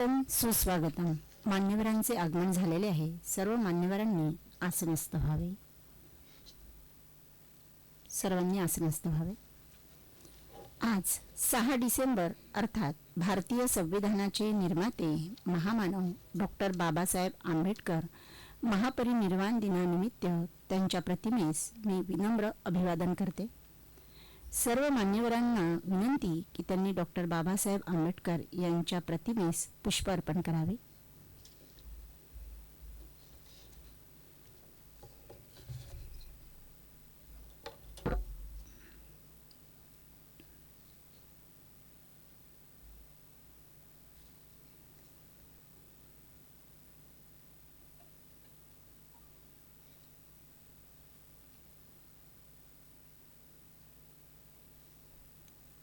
सुस्वागतम. मान्यवरांचे आगमन झालेले आहे. सर्व मान्यवरांनी आसनस्थ व्हावे. सर्वांनी आसनस्थ व्हावे. आज 6 डिसेंबर अर्थात भारतीय संविधानाचे निर्माते महामानव डॉक्टर बाबासाहेब आंबेडकर महापरिनिर्वाण दिनानिमित्त त्यांच्या प्रतिमेस मी विनम्र अभिवादन करते. सर्व मान्यवरांना विनंती की त्यांनी डॉक्टर बाबासाहेब आंबेडकर यांच्या प्रतिमेस पुष्प अर्पण करावे.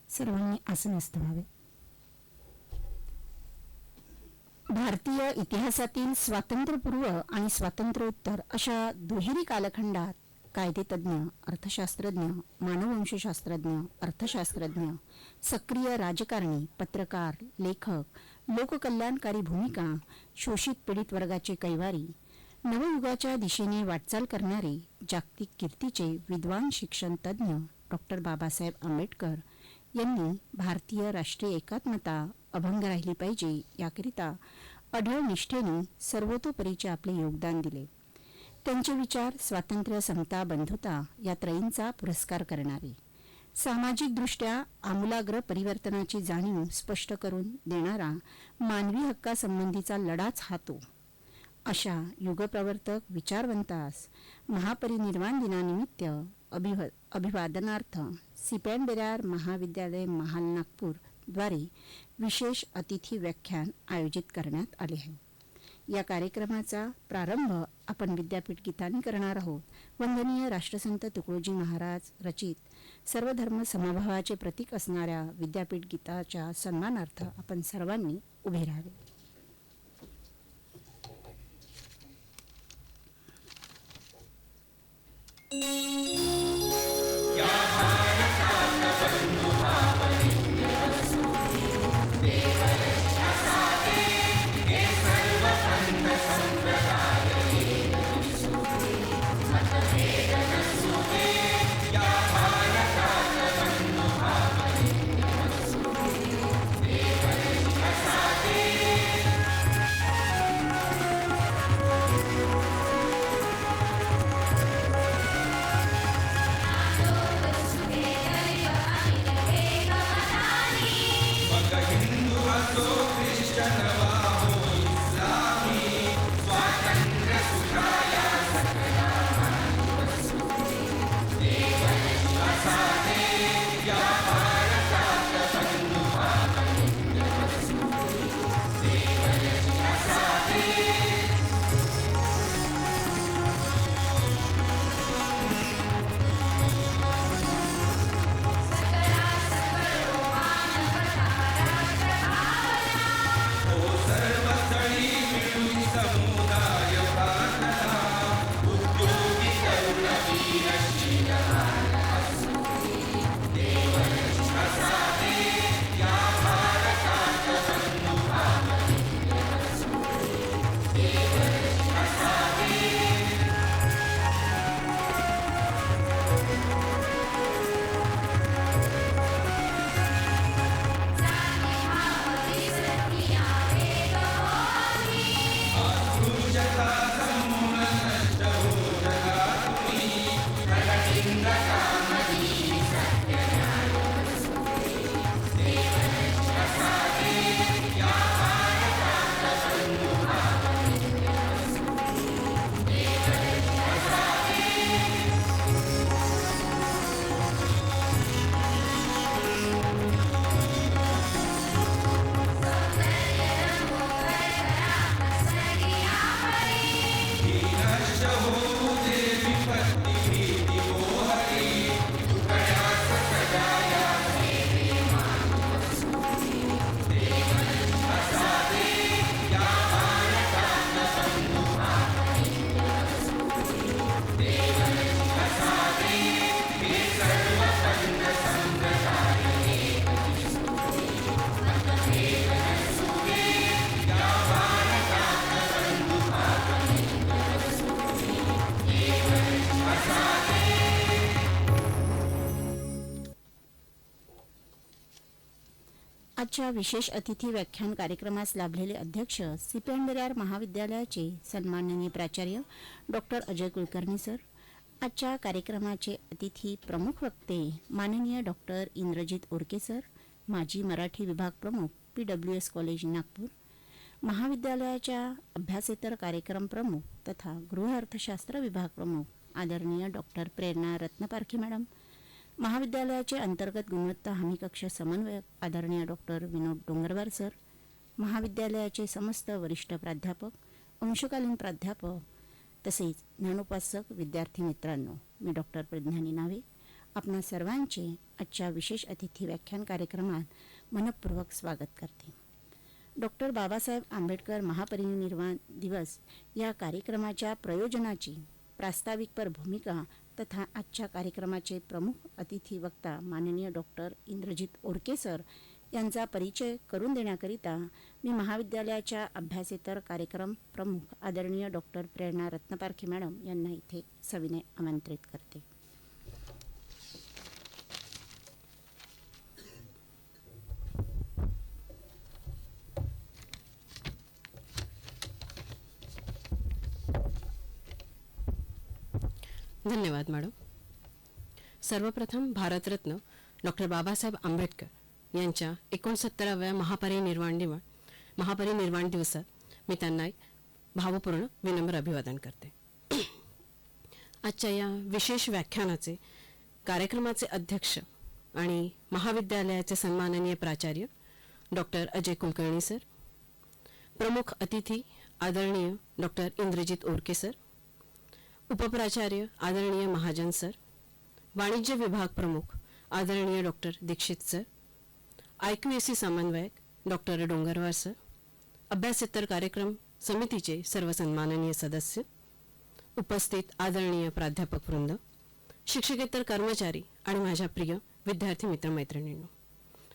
सर्वांनी आसनस्थ व्हावे. भारतीय इतिहासातील स्वातंत्र्यपूर्व आणि स्वातंत्र्योत्तर अशा दुहेरी कालखंडात कायदेतज्ञ, अर्थशास्त्रज्ञ, मानववंशशास्त्रज्ञ, अर्थशास्त्रज्ञ, सक्रिय राजकारणी, पत्रकार, लेखक, लोककल्याणकारी भूमिका, शोषित पीडित वर्गाचे कैवारी, नवयुगाच्या दिशेने वाटचाल करणारे, जागतिक कीर्तीचे विद्वान शिक्षण तज्ञ डॉक्टर बाबासाहेब आंबेडकर यांनी भारतीय राष्ट्रीय एकात्मता अभंग राहिली पाहिजे याकरिता अढळ निष्ठेने सर्वतोपरीचे आपले योगदान दिले. त्यांचे विचार स्वातंत्र्य, समता, बंधुता या त्रयींचा पुरस्कार करणारे, सामाजिकदृष्ट्या आमूलाग्र परिवर्तनाची जाणीव स्पष्ट करून देणारा, मानवी हक्कासंबंधीचा लढाच हातो अशा युगप्रवर्तक विचारवंतास महापरिनिर्वाण दिनानिमित्त अभिवादनार्थ सीपॅन बेरार महाविद्यालय महाल नागपूर द्वारे विशेष अतिथी व्याख्यान आयोजित करण्यात आले आहे. या कार्यक्रमाचा प्रारंभ आपण विद्यापीठ गीताने करणार आहोत. वंदनीय राष्ट्रसंत तुकडोजी महाराज रचित सर्वधर्म समभावाचे प्रतीक असणाऱ्या विद्यापीठ गीताच्या सन्मानार्थ आपण सर्वांनी उभे राहावे. आजच्या विशेष अतिथी व्याख्यान कार्यक्रमास लाभलेले अध्यक्ष सिपेंडरार महाविद्यालयाचे सन्माननीय प्राचार्य डॉक्टर अजय कुलकर्णी सर, आजच्या कार्यक्रमाचे अतिथी प्रमुख वक्ते माननीय डॉक्टर इंद्रजित ओरके सर, माजी मराठी विभाग प्रमुख PWS कॉलेज नागपूर, महाविद्यालयाच्या अभ्यासेतर कार्यक्रम प्रमुख तथा गृह अर्थशास्त्र विभाग प्रमुख आदरणीय डॉक्टर प्रेरणा रत्नपारखी मॅडम, महाविद्यालयाचे अंतर्गत गुणवत्ता हमी कक्ष समन्वयक आदरणीय डॉक्टर विनोद डोंगरवार सर, महाविद्यालयाचे समस्त वरिष्ठ प्राध्यापक, अंशकालीन प्राध्यापक तसेच ज्ञानोपासक विद्यार्थी मित्रांनो, मी डॉक्टर प्रज्ञानी नावे आपणा सर्वांचे आजच्या विशेष अतिथी व्याख्यान कार्यक्रमात मनपूर्वक स्वागत करते. डॉक्टर बाबासाहेब आंबेडकर महापरिनिर्वाण दिवस या कार्यक्रमाच्या प्रयोजनाची प्रास्ताविकपर भूमिका तथा आजच्या कार्यक्रमाचे प्रमुख अतिथी वक्ता माननीय डॉक्टर इंद्रजित ओरके सर यांचा परिचय करून देण्याकरिता मी महाविद्यालयाच्या अभ्यासेतर कार्यक्रम प्रमुख आदरणीय डॉक्टर प्रेरणा रत्नपारखी मॅडम यांना इथे सविनय आमंत्रित करते. धन्यवाद मॅडम. सर्वप्रथम भारतरत्न डॉक्टर बाबासाहेब आंबेडकर यांच्या 69व्या महापरिनिर्वाण दिवसात मी त्यांना एक भावपूर्ण विनम्र अभिवादन करते. आजच्या या विशेष व्याख्यानाचे कार्यक्रमाचे अध्यक्ष आणि महाविद्यालयाचे सन्माननीय प्राचार्य डॉक्टर अजय कुलकर्णी सर, प्रमुख अतिथी आदरणीय डॉक्टर इंद्रजित ओरके सर, उपप्राचार्य आदरणीय महाजन सर, वाणिज्य विभाग प्रमुख आदरणीय डॉक्टर दीक्षित सर, IQAC समन्वयक डॉक्टर डोंगरवार सर, अभ्यासेतर कार्यक्रम समितीचे सर्व सन्माननीय सदस्य, उपस्थित आदरणीय प्राध्यापक वृंद, शिक्षकेतर कर्मचारी आणि माझ्या प्रिय विद्यार्थी मित्रमैत्रिणींनो,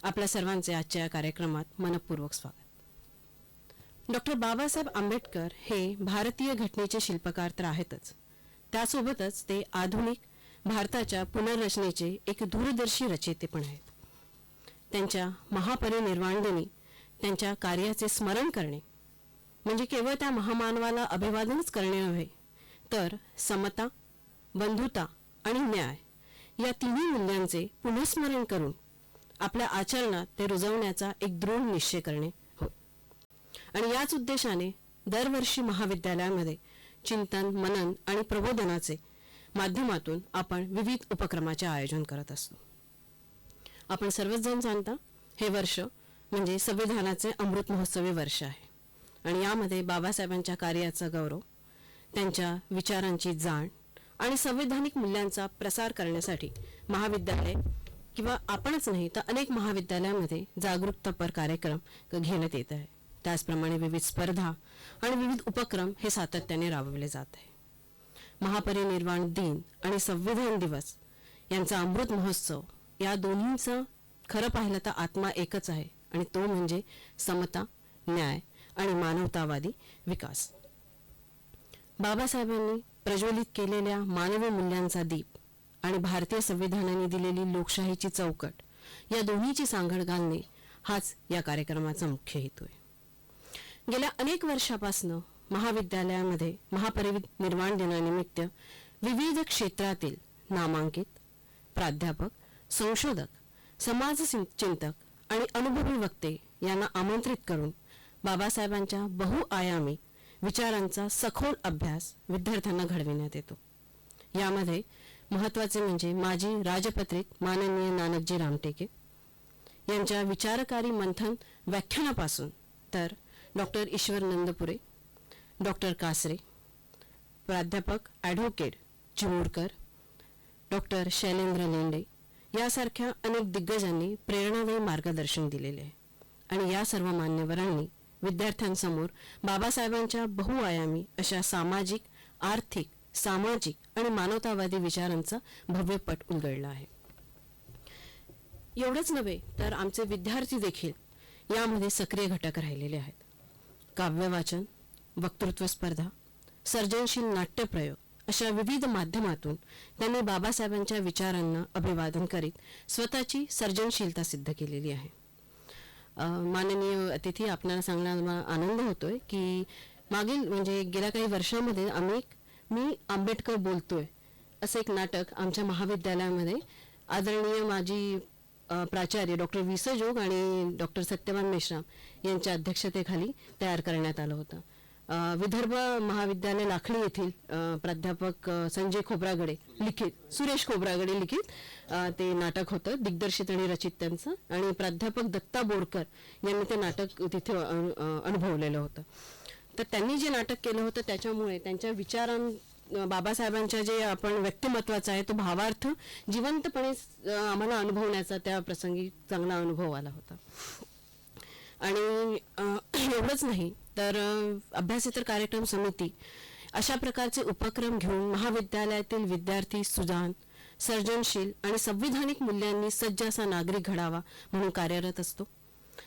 आपल्या सर्वांचे आजच्या या कार्यक्रमात मनपूर्वक स्वागत. डॉक्टर बाबासाहेब आंबेडकर हे भारतीय घटनेचे शिल्पकार तर आहेतच, त्यासोबतच ते आधुनिक भारताच्या पुनर्रचनेचे एक दूरदर्शी रचयिते पण आहेत. त्यांच्या महापरिनिर्वाण दिनी त्यांच्या कार्याचे स्मरण करणे म्हणजे केवळ त्या महामानवाला अभिवादनच करणे नव्हे, तर समता, बंधुता आणि न्याय या तिन्ही मूल्यांचे पुनःस्मरण करून आपल्या आचरणात ते रुजवण्याचा एक दृढ निश्चय करणे होय. आणि याच उद्देशाने दरवर्षी महाविद्यालयामध्ये चिंतन, मनन आणि प्रबोधनाचे माध्यमातून आपण विविध उपक्रमाचे आयोजन करत असतो. आपण सर्वच जण जाणता, हे वर्ष म्हणजे संविधानाचे अमृत महोत्सवी वर्ष आहे आणि यामध्ये बाबासाहेबांच्या कार्याचा गौरव, त्यांच्या विचारांची जाण आणि संवैधानिक मूल्यांचा प्रसार करण्यासाठी महाविद्यालय किंवा आपणच नाही तर अनेक महाविद्यालयामध्ये जागरूकतापर कार्यक्रम घेण्यात येत आहे. त्याचप्रमाणे विविध स्पर्धा आणि विविध उपक्रम हे सातत्याने राबवले जात आहे. महापरिनिर्वाण दिन आणि संविधान दिवस यांचा अमृत महोत्सव या दोन्हींचं खरं पाहिलं तर आत्मा एकच आहे आणि तो म्हणजे समता, न्याय आणि मानवतावादी विकास. बाबासाहेबांनी प्रज्वलित केलेल्या मानवी मूल्यांचा दीप आणि भारतीय संविधानाने दिलेली लोकशाहीची चौकट या दोन्हीची सांगड घालणे हाच या कार्यक्रमाचा मुख्य हेतू आहे. गेल्या अनेक वर्षापासून महाविद्यालयामध्ये महापरिनिर्वाण दिनानिमित्त विविध क्षेत्रातील नामांकित प्राध्यापक, संशोधक, समाजचिंतक आणि अनुभवी वक्ते यांना आमंत्रित करून बाबासाहेबांच्या बहुआयामी विचारांचा सखोल अभ्यास विद्यार्थ्यांना घडविण्यात येतो. यामध्ये महत्त्वाचे म्हणजे माजी राजपत्रित माननीय नानकजी रामटेके यांच्या विचारकारी मंथन व्याख्यानापासून तर डॉक्टर ईश्वर नंदपुरे, डॉक्टर कासरे, प्राध्यापक ॲडव्होकेट चिमूरकर, डॉक्टर शैलेंद्र लेंडे यासारख्या अनेक दिग्गजांनी प्रेरणादायी मार्गदर्शन दिलेले आहे. आणि या सर्व मान्यवरांनी विद्यार्थ्यांसमोर बाबासाहेबांच्या बहुआयामी अशा सामाजिक, आर्थिक, सामाजिक आणि मानवतावादी विचारांचा भव्य पट उलगडला आहे. एवढंच नव्हे तर आमचे विद्यार्थी देखील यामध्ये सक्रिय घटक राहिलेले आहेत. काव्यवाचन, वक्तृत्व स्पर्धा, सर्जनशील नाट्यप्रयोग अशा विविध माध्यमातून त्यांनी बाबासाहेबांच्या विचारांना अभिवादन करीत स्वतःची सर्जनशीलता सिद्ध केलेली आहे. माननीय अतिथी, आपल्याला सांगण्याला मला आनंद होतोय की मागील म्हणजे गेल्या काही वर्षामध्ये मी आंबेडकर बोलतोय असं एक नाटक आमच्या महाविद्यालयामध्ये आदरणीय माजी प्राचार्य डॉक्टर वि स जोग आणि डॉक्टर सत्यवान मेश्राम यांच्या अध्यक्षतेखाली तयार करण्यात आलं होतं. विदर्भ महाविद्यालय लाखणी येथील प्राध्यापक संजय खोब्रागडे लिखित, सुरेश खोब्रागडे लिखित ते नाटक होतं, दिग्दर्शित आणि रचित त्यांचं, आणि प्राध्यापक दत्ता बोरकर यांनी ते नाटक तिथे अनुभवलेलं होतं. तर त्यांनी जे नाटक केलं होतं त्याच्यामुळे त्यांच्या बाबासाहेबांच्या जे आपण व्यक्तिमत्वाचा आहे तो भावार्थ जिवंतपणे आम्हाला अनुभवण्याचा त्या प्रसंगी चांगला अनुभव आला होता. आणि एवढंच नाही तर अभ्यासेतर कार्यक्रम समिती अशा प्रकारचे उपक्रम घेऊन महाविद्यालयातील विद्यार्थी सुजाण, सर्जनशील आणि संविधानिक मूल्यांनी सज्ज असा नागरिक घडावा म्हणून कार्यरत असतो.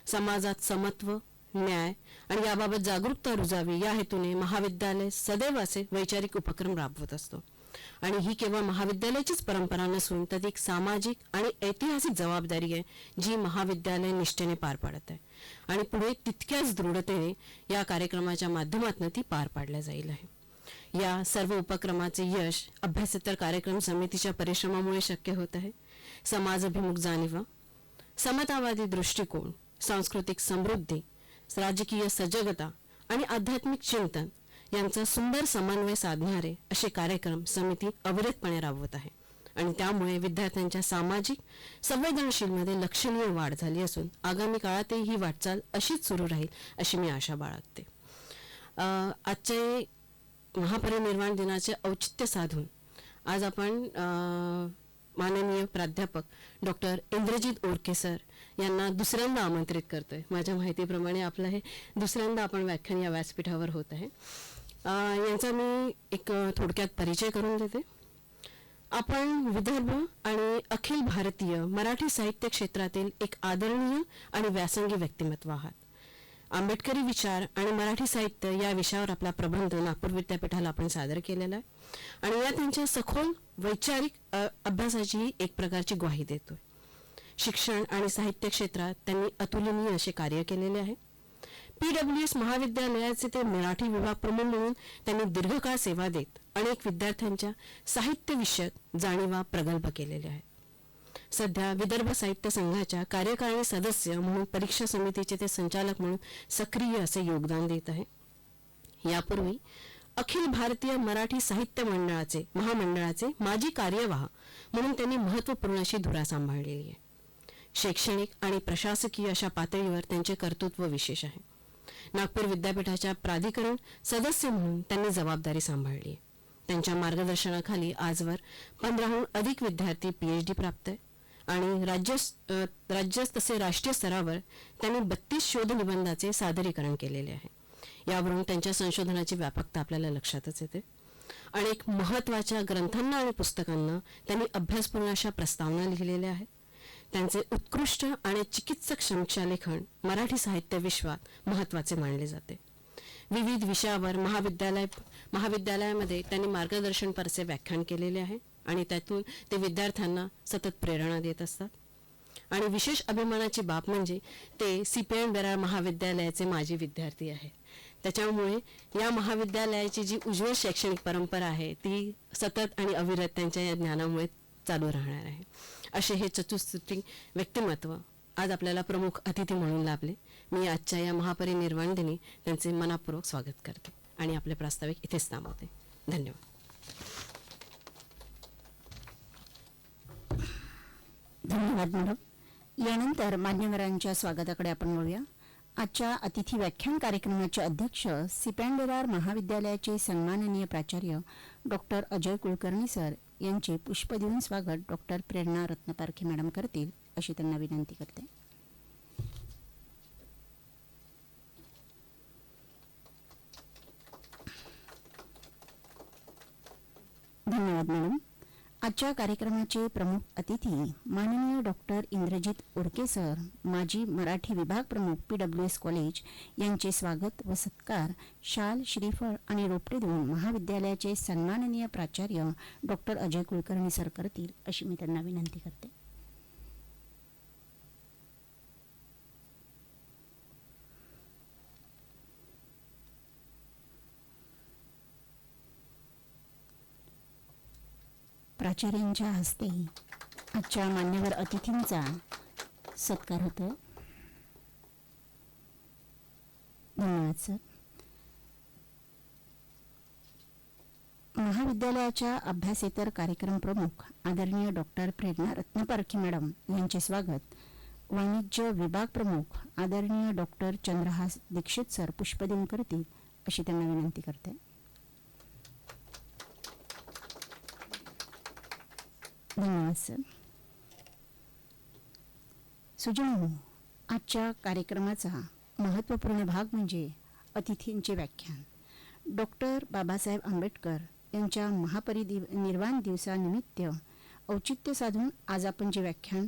समाजात समत्व, न्याय आणि याबाबत जागरूकता रुजावी या हेतूने महाविद्यालय सदैव असे वैचारिक उपक्रम राबवत असतो. आणि ही केवळ महाविद्यालयाचीच परंपरा नसून तर ती एक सामाजिक आणि ऐतिहासिक जबाबदारी आहे जी महाविद्यालय निष्ठेने पार पाडत आहे आणि पुढे तितक्याच दृढतेने या कार्यक्रमाच्या माध्यमातून ती पार पाडल्या जाईल आहे. या सर्व उपक्रमाचे यश अभ्यासेतर कार्यक्रम समितीच्या परिश्रमामुळे शक्य होत आहे. समाजाभिमुख जाणीवा, समतावादी दृष्टिकोन, सांस्कृतिक समृद्धी, राजकीय सजगता आणि आध्यात्मिक चिंतन यांचा सुंदर समन्वय साधणारे असे कार्यक्रम समिती अविरतपणे राबवत आहे आणि त्यामुळे विद्यार्थ्यांच्या सामाजिक संवेदनशीलमध्ये लक्षणीय वाढ झाली असून आगामी काळातही ही वाटचाल अशीच सुरू राहील अशी मी आशा बाळगते. आजचे महापरिनिर्वाण दिनाचे औचित्य साधून आज आपण माननीय प्राध्यापक डॉक्टर इंद्रजित ओरके सर यांना दुसऱ्यांदा आमंत्रित करतोय. माझ्या माहितीप्रमाणे आपलं हे दुसऱ्यांदा आपण व्याख्यान या व्यासपीठावर होत आहे. यांचा मी एक थोडक्यात परिचय करून देते. आपण विदर्भ आणि अखिल भारतीय मराठी साहित्य क्षेत्रातील एक आदरणीय आणि व्यासंगी व्यक्तिमत्व आहात. आंबेडकरी विचार आणि मराठी साहित्य या विषयावर आपला प्रबंध नागपूर विद्यापीठाला आपण सादर केलेला आहे आणि या त्यांच्या सखोल वैचारिक अभ्यासाची एक प्रकारची ग्वाही देतोय. शिक्षण आणि साहित्य क्षेत्रात त्यांनी अतुलनीय असे कार्य केलेले आहे. PWS महाविद्यालयाचे ते मराठी विभाग प्रमुख म्हणून त्यांनी दीर्घकाळ सेवा देत अनेक विद्यार्थ्यांच्या साहित्य विषयक जाणीवा प्रगल्भ केलेल्या आहेत. सध्या विदर्भ साहित्य संघाच्या कार्यकारिणी सदस्य म्हणून परीक्षा समितीचे ते संचालक म्हणून सक्रिय असे योगदान देत आहे. यापूर्वी अखिल भारतीय मराठी साहित्य महामंडळाचे माजी कार्यवाह म्हणून त्यांनी महत्त्वपूर्ण अशी धुरा सांभाळलेली आहे. शैक्षणिक आणि प्रशासकीय अशा पातळीवर त्यांचे कर्तृत्व विशेष आहे. नागपूर विद्यापीठाच्या प्राधिकरण सदस्य म्हणून त्यांनी जबाबदारी सांभाळली आहे. त्यांच्या मार्गदर्शनाखाली आजवर 15हून अधिक विद्यार्थी PhD प्राप्त आहे आणि राज्य तसे राष्ट्रीय स्तरावर त्यांनी 32 शोध निबंधाचे सादरीकरण केलेले आहे. यावरून त्यांच्या संशोधनाची व्यापकता आपल्याला लक्षातच येते. अनेक महत्त्वाच्या ग्रंथांना आणि पुस्तकांना त्यांनी अभ्यासपूर्ण अशा प्रस्तावना लिहिलेल्या आहेत. त्यांचे उत्कृष्ट आणि चिकित्सक समीक्षा लेखन मराठी साहित्य विश्वात महत्त्वाचे मानले जाते. विविध विषयावर महाविद्यालयामध्ये त्यांनी मार्गदर्शनपरचे व्याख्यान केलेले आहे आणि त्यातून ते विद्यार्थ्यांना सतत प्रेरणा देत असतात. आणि विशेष अभिमानाची बाब म्हणजे ते CPN बेरार महाविद्यालयाचे माजी विद्यार्थी आहेत. त्याच्यामुळे या महाविद्यालयाची जी उज्ज्वल शैक्षणिक परंपरा आहे ती सतत आणि अविरत त्यांच्या या ज्ञानामुळे चालू राहणार आहे. असे हे चतुःसूत्री व्यक्तिमत्व आज आपल्याला प्रमुख अतिथी म्हणून लाभले. मी आजच्या या महापरिनिर्वाण दिनी त्यांचे मनापूर्वक स्वागत करते आणि आपले प्रास्ताविक इथेच थांबवते. धन्यवाद. धन्यवाद मॅडम. यानंतर मान्यवरांच्या स्वागताकडे आपण वळूया. आजच्या अतिथी व्याख्यान कार्यक्रमाचे अध्यक्ष CPN बेरार महाविद्यालयाचे सन्माननीय प्राचार्य डॉक्टर अजय कुलकर्णी सर यांचे पुष्प देऊन स्वागत डॉक्टर प्रेरणा रत्नपारखे मॅडम करतील अशी त्यांना विनंती करते. धन्यवाद मॅडम. आजच्या कार्यक्रमाचे प्रमुख अतिथी माननीय डॉक्टर इंद्रजित ओरके सर, माजी मराठी विभाग प्रमुख PWS कॉलेज यांचे स्वागत व सत्कार शाल, श्रीफळ आणि रोपटे देऊन महाविद्यालयाचे सन्माननीय प्राचार्य डॉक्टर अजय कुलकर्णी सर करतील अशी मी त्यांना विनंती करते. प्राचार्यांच्या हस्ते आजच्या मान्यवर अतिथींचा सत्कार होतो. धन्यवाद सर. महाविद्यालयाच्या अभ्यासेतर कार्यक्रम प्रमुख आदरणीय डॉक्टर प्रेरणा रत्नपारखी मॅडम यांचे स्वागत. वाणिज्य विभाग प्रमुख आदरणीय डॉक्टर चंद्रहास दीक्षित सर पुष्पदेन करतील अशी त्यांना विनंती करते. धन्यवाद सर. सुजनो, आजच्या कार्यक्रमाचा महत्त्वपूर्ण भाग म्हणजे अतिथींचे व्याख्यान. डॉक्टर बाबासाहेब आंबेडकर यांच्या महापरिनिर्वाण दिवसानिमित्त औचित्य साधून आज आपण जे व्याख्यान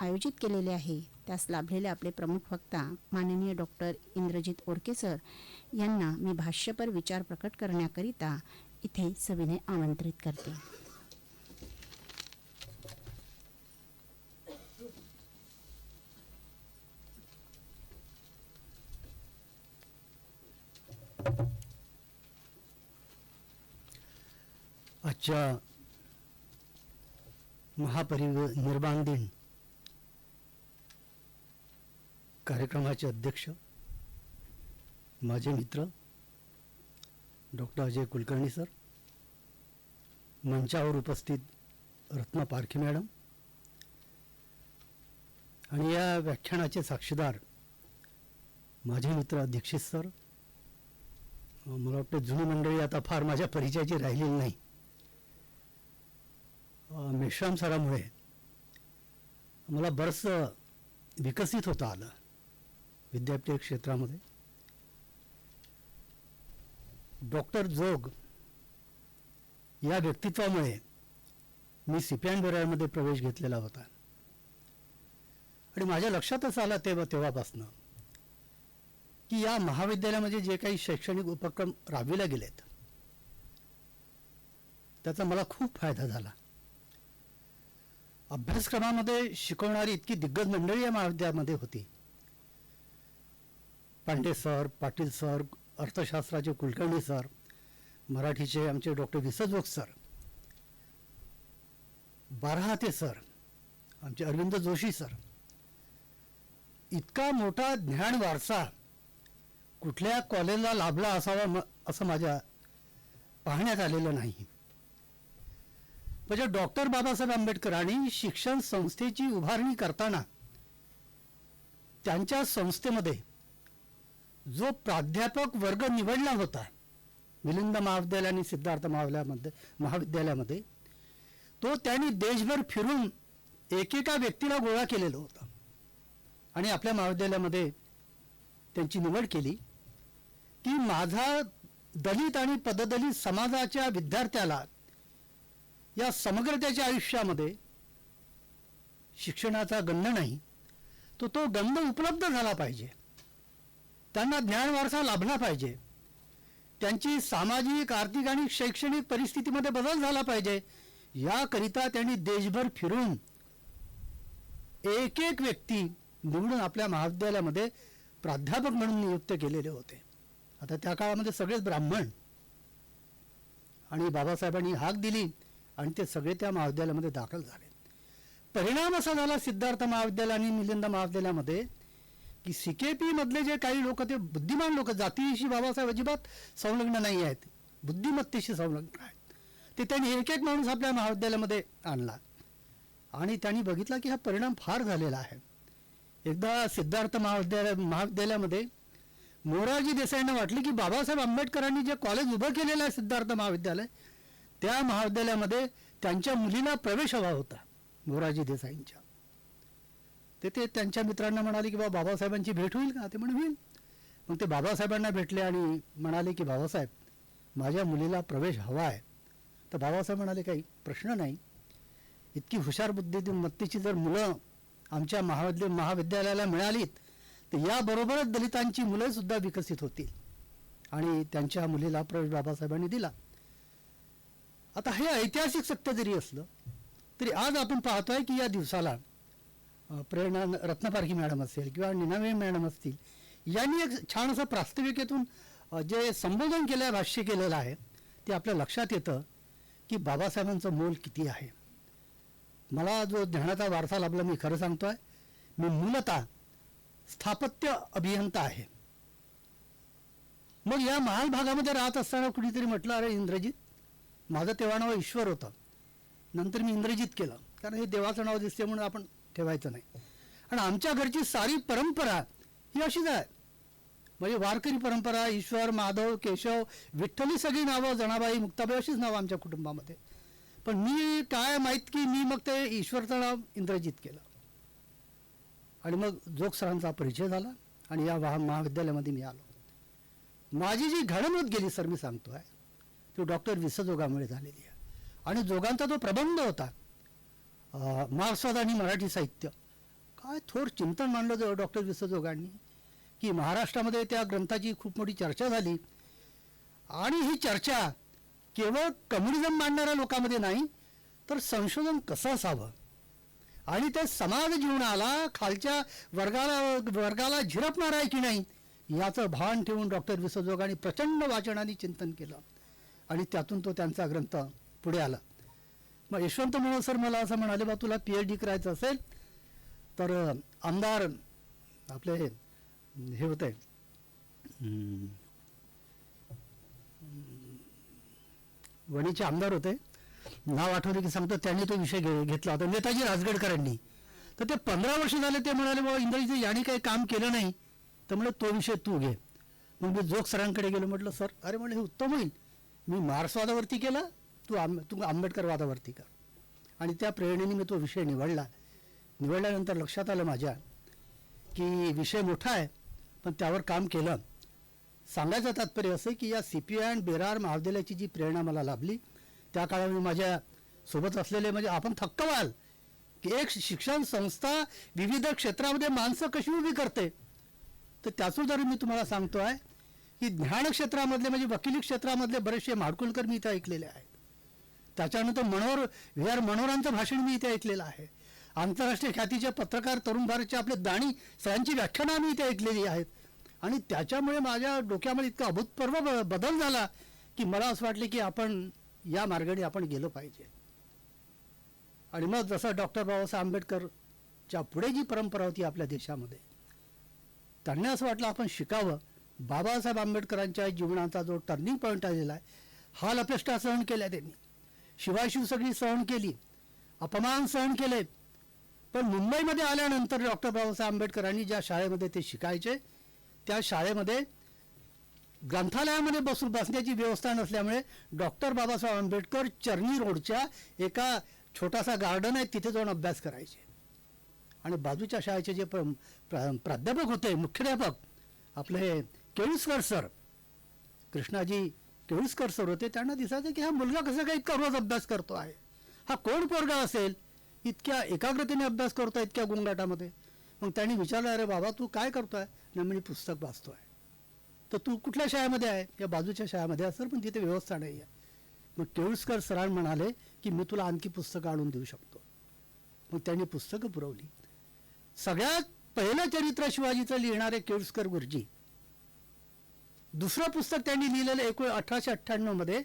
आयोजित केलेले आहे त्यास लाभलेले आपले प्रमुख वक्ता माननीय डॉक्टर इंद्रजित ओरके सर यांना मी भाष्यपर विचार प्रकट करण्याकरिता इथे सविनय आमंत्रित करते. आजच्या महापरिनिर्वाण दिन कार्यक्रमाचे अध्यक्ष माझे मित्र डॉक्टर अजय कुलकर्णी सर, मंचावर उपस्थित रत्ना पारखी मॅडम आणि या व्याख्यानाचे साक्षीदार माझे मित्र दीक्षित सर. मला वाटतं जुनी मंडळी आता फार माझ्या परिचयाची राहिलेली नाही. मेश्राम सरामुळे मला बरंच विकसित होता आलं विद्यापीठ क्षेत्रामध्ये. डॉक्टर जोग या व्यक्तित्वामुळे मी सीपीएन बेरामध्ये प्रवेश घेतलेला होता आणि माझ्या लक्षातच आला तेव्हापासनं की या महाविद्यालयामध्ये जे काही शैक्षणिक उपक्रम राबविले गेलेत त्याचा मला खूप फायदा झाला. अभ्यासक्रमामध्ये शिकवणारी इतकी दिग्गज मंडळी या महाविद्यालयामध्ये होती. पांडे सर, पाटील सर, अर्थशास्त्राचे कुलकर्णी सर, मराठीचे आमचे डॉक्टर विसजोग सर, बारहाते सर, आमचे अरविंद जोशी सर. इतका मोठा ज्ञान वारसा कुठल्या कॉलेजला लाभला असावा असं माझ्या पाहण्यात आलेलं नाही. म्हणजे डॉक्टर बाबासाहेब आंबेडकरांनी शिक्षण संस्थेची उभारणी करताना त्यांच्या संस्थेमध्ये जो प्राध्यापक वर्ग निवडला होता मिलिंद महाविद्यालय आणि सिद्धार्थ महाविद्यालयामध्ये तो त्यांनी देशभर फिरून एकेका व्यक्तीला गोळा केलेलं होतं आणि आपल्या महाविद्यालयामध्ये त्यांची निवड केली की माझा दलित आणि पददलित समाजाच्या विद्यार्थ्याला या समग्रतेच्या आयुष्यामध्ये शिक्षणाचा गंध नाही, तो गंध उपलब्ध झाला पाहिजे, त्यांना ज्ञान वारसा लाभला पाहिजे, त्यांची सामाजिक, आर्थिक आणि शैक्षणिक परिस्थितीमध्ये बदल झाला पाहिजे. याकरिता त्यांनी देशभर फिरून एक एक व्यक्ती निवडून आपल्या महाविद्यालयामध्ये प्राध्यापक म्हणून नियुक्त केलेले होते. आता त्या काळामध्ये सगळेच ब्राह्मण आणि बाबासाहेबांनी हाक दिली आणि ते सगळे त्या महाविद्यालयामध्ये दाखल झाले. परिणाम असा झाला सिद्धार्थ महाविद्यालय आणि मिलिंद महाविद्यालयामध्ये की सीकेपी मधले जे काही लोक ते बुद्धिमान लोक, जातीशी बाबासाहेब अजिबात संलग्न नाही आहेत, बुद्धिमत्तेशी संलग्न आहेत, ते त्यांनी एक एक माणूस आपल्या महाविद्यालयामध्ये आणला आणि त्यांनी बघितला की हा परिणाम फार झालेला आहे. एकदा सिद्धार्थ महाविद्यालयामध्ये मोरारजी देसाईंना वाटले की बाबासाहेब आंबेडकरांनी जे कॉलेज उभं केलेलं आहे सिद्धार्थ महाविद्यालय, त्या महाविद्यालयामध्ये त्यांच्या मुलीला प्रवेश हवा होता मोरारजी देसाईंच्या. ते त्यांच्या मित्रांना म्हणाले की बाबासाहेबांची भेट होईल का? ते म्हणे होईल. मग ते बाबासाहेबांना भेटले आणि म्हणाले की बाबासाहेब माझ्या मुलीला प्रवेश हवा आहे. तर बाबासाहेब म्हणाले काही प्रश्न नाही, इतकी हुशार बुद्धिमत्तेची जर मुलं आमच्या महाविद्यालयाला मिळालीत तर याबरोबरच दलितांची मुलं सुद्धा विकसित होतील आणि त्यांच्या मुलीला प्रवेश बाबासाहेबांनी दिला. आता हे ऐतिहासिक सत्य जरी असलं तरी आज आपण पाहतोय की या दिवसाला प्रेरणा रत्नपारखी मॅडम असेल किंवा निनावे मॅडम असतील, यांनी एक छान असं प्रास्ताविकेतून जे संबोधन केलं, भाष्य केलेलं आहे ते आपल्या लक्षात येतं की बाबासाहेबांचं मोल किती आहे. मला जो ज्ञानाचा वारसा लाभला, मी खरं सांगतोय, मी मूलतः स्थापत्य अभियंता आहे. मग या महाल भागामध्ये राहत असताना कुणीतरी म्हटलं, अरे इंद्रजित, माझं तेव्हा नाव ईश्वर होतं, नंतर मी इंद्रजित केलं, कारण हे देवाचं नाव दिसते म्हणून आपण ठेवायचं नाही. आणि आमच्या घरची सारी परंपरा ही अशीच आहे, म्हणजे वारकरी परंपरा, ईश्वर, माधव, केशव, विठ्ठल ही सगळी नावं, जनाबाई, मुक्ताबाई अशीच नावं आमच्या कुटुंबामध्ये. पण मी काय माहीत की मी मग ते ईश्वरचं नाव इंद्रजित केलं. आणि मग जोग सरांचा परिचय झाला आणि या महाविद्यालयामध्ये मी आलो. माझी जी घडमूड गेली सर, मी सांगतोय, तो डॉक्टर वि स जोगामुळे झालेली आहे. आणि जोगांचा तो प्रबंध होता, मार्क्सवाद आणि मराठी साहित्य, काय थोर चिंतन मांडलं डॉक्टर वि स जोगांनी, की महाराष्ट्रामध्ये त्या ग्रंथाची खूप मोठी चर्चा झाली. आणि ही चर्चा केवळ कम्युनिझम मांडणाऱ्या लोकांमध्ये नाही, तर संशोधन कसं असावं आणि ते समाज जीवनाला, खालच्या वर्गाला झिरपणार आहे की नाही याचं भान ठेवून डॉक्टर वि स जोगांनी प्रचंड वाचनाने चिंतन केलं आणि त्यातून तो त्यांचा ग्रंथ पुढे आला. मग यशवंत मनोहर सर मला असं म्हणाले, बा तुला PhD करायचं असेल तर आमदार आपले हे होते, वणीचे आमदार होते, नाव आठवले की सांगतो, त्यांनी तो विषय घेतला होता, नेताजी राजगडकरांनी. तर ते 15 वर्ष झाले, ते म्हणाले, बाबा इंद्रजित यांनी काही काम केलं नाही, तर म्हणे तो विषय तू घे. मग मी जोग सरांकडे गेलो, म्हटलं सर, अरे म्हणे हे उत्तम होईल, मी मार्क्सवादावरती केला, तू आंबेडकरवादावरती कर. आणि त्या प्रेरणेने मी तो विषय निवडल्यानंतर लक्षात आलं माझ्या की विषय मोठा आहे, पण त्यावर काम केलं. सांगायचं तात्पर्य असं की या CPI आणि बेरार महाविद्यालयाची जी प्रेरणा मला लाभली, त्या काळामध्ये माझ्या सोबत असलेले, म्हणजे आपण थक्क व्हाल की एक शिक्षण संस्था विविध क्षेत्रामध्ये माणसं कशी उभी करते. तर त्याच उदाहरण मी तुम्हाला सांगतो आहे की ज्ञान क्षेत्रामधले, म्हणजे वकिली क्षेत्रामधले बरेचसे माडकुलकर मी इथे ऐकलेले आहेत. त्याच्यानंतर VR मनोहरांचं भाषण मी इथे ऐकलेलं आहे. आंतरराष्ट्रीय ख्यातीचे पत्रकार तरुण भारतचे आपले दाणी सरांची व्याख्यानं आम्ही इथे ऐकलेली आहेत. आणि त्याच्यामुळे माझ्या डोक्यामध्ये इतका अभूतपूर्व बदल झाला की मला असं वाटलं की आपण या मार्गाने आपण गेलो पाहिजे. आणि मग जसं डॉक्टर बाबासाहेब आंबेडकरच्या पुढे जी परंपरा होती आपल्या देशामध्ये, त्यांना असं वाटलं आपण शिकावं. बाबासाहेब आंबेडकरांच्या जीवनाचा जो टर्निंग पॉईंट आलेला आहे, हाल अपेष्टा सहन केल्या त्यांनी, शिवाशिव सगळी सहन केली, अपमान सहन केले. पण मुंबईमध्ये आल्यानंतर डॉक्टर बाबासाहेब आंबेडकरांनी ज्या शाळेमध्ये ते शिकायचे, त्या शाळेमध्ये ग्रंथालयामध्ये बसण्याची व्यवस्था नसल्यामुळे डॉक्टर बाबासाहेब आंबेडकर चर्नी रोडच्या एका छोटासा गार्डन आहे, तिथे जाऊन अभ्यास करायचे. आणि बाजूच्या शाळेचे जे प्राध्यापक होते, मुख्याध्यापक आपले केळुसकर सर, कृष्णाजी केळुसकर सर होते, त्यांना दिसायचं की हा मुलगा कसा काय इतका रोज अभ्यास करतो आहे, हा कोण पोरगा असेल, इतक्या एकाग्रतेने अभ्यास करतोय इतक्या गोंगाटामध्ये. मग त्यांनी विचारलं, अरे बाबा तू काय करतोय? नाही, मी पुस्तक वाचतोय. तर तू कुठल्या शाळेमध्ये आहे? या बाजूच्या शाळेमध्ये आहे सर, पण तिथे व्यवस्था नाही आहे. मग केळुसकर सरांनी म्हणाले की मी तुला आणखी पुस्तकं आणून देऊ शकतो. मग त्यांनी पुस्तकं पुरवली. सगळ्यात पहिलं चरित्र शिवाजीचं लिहिणारे केळुसकर गुरुजी. दुसरं पुस्तक त्यांनी लिहिलेलं 1898 मध्ये,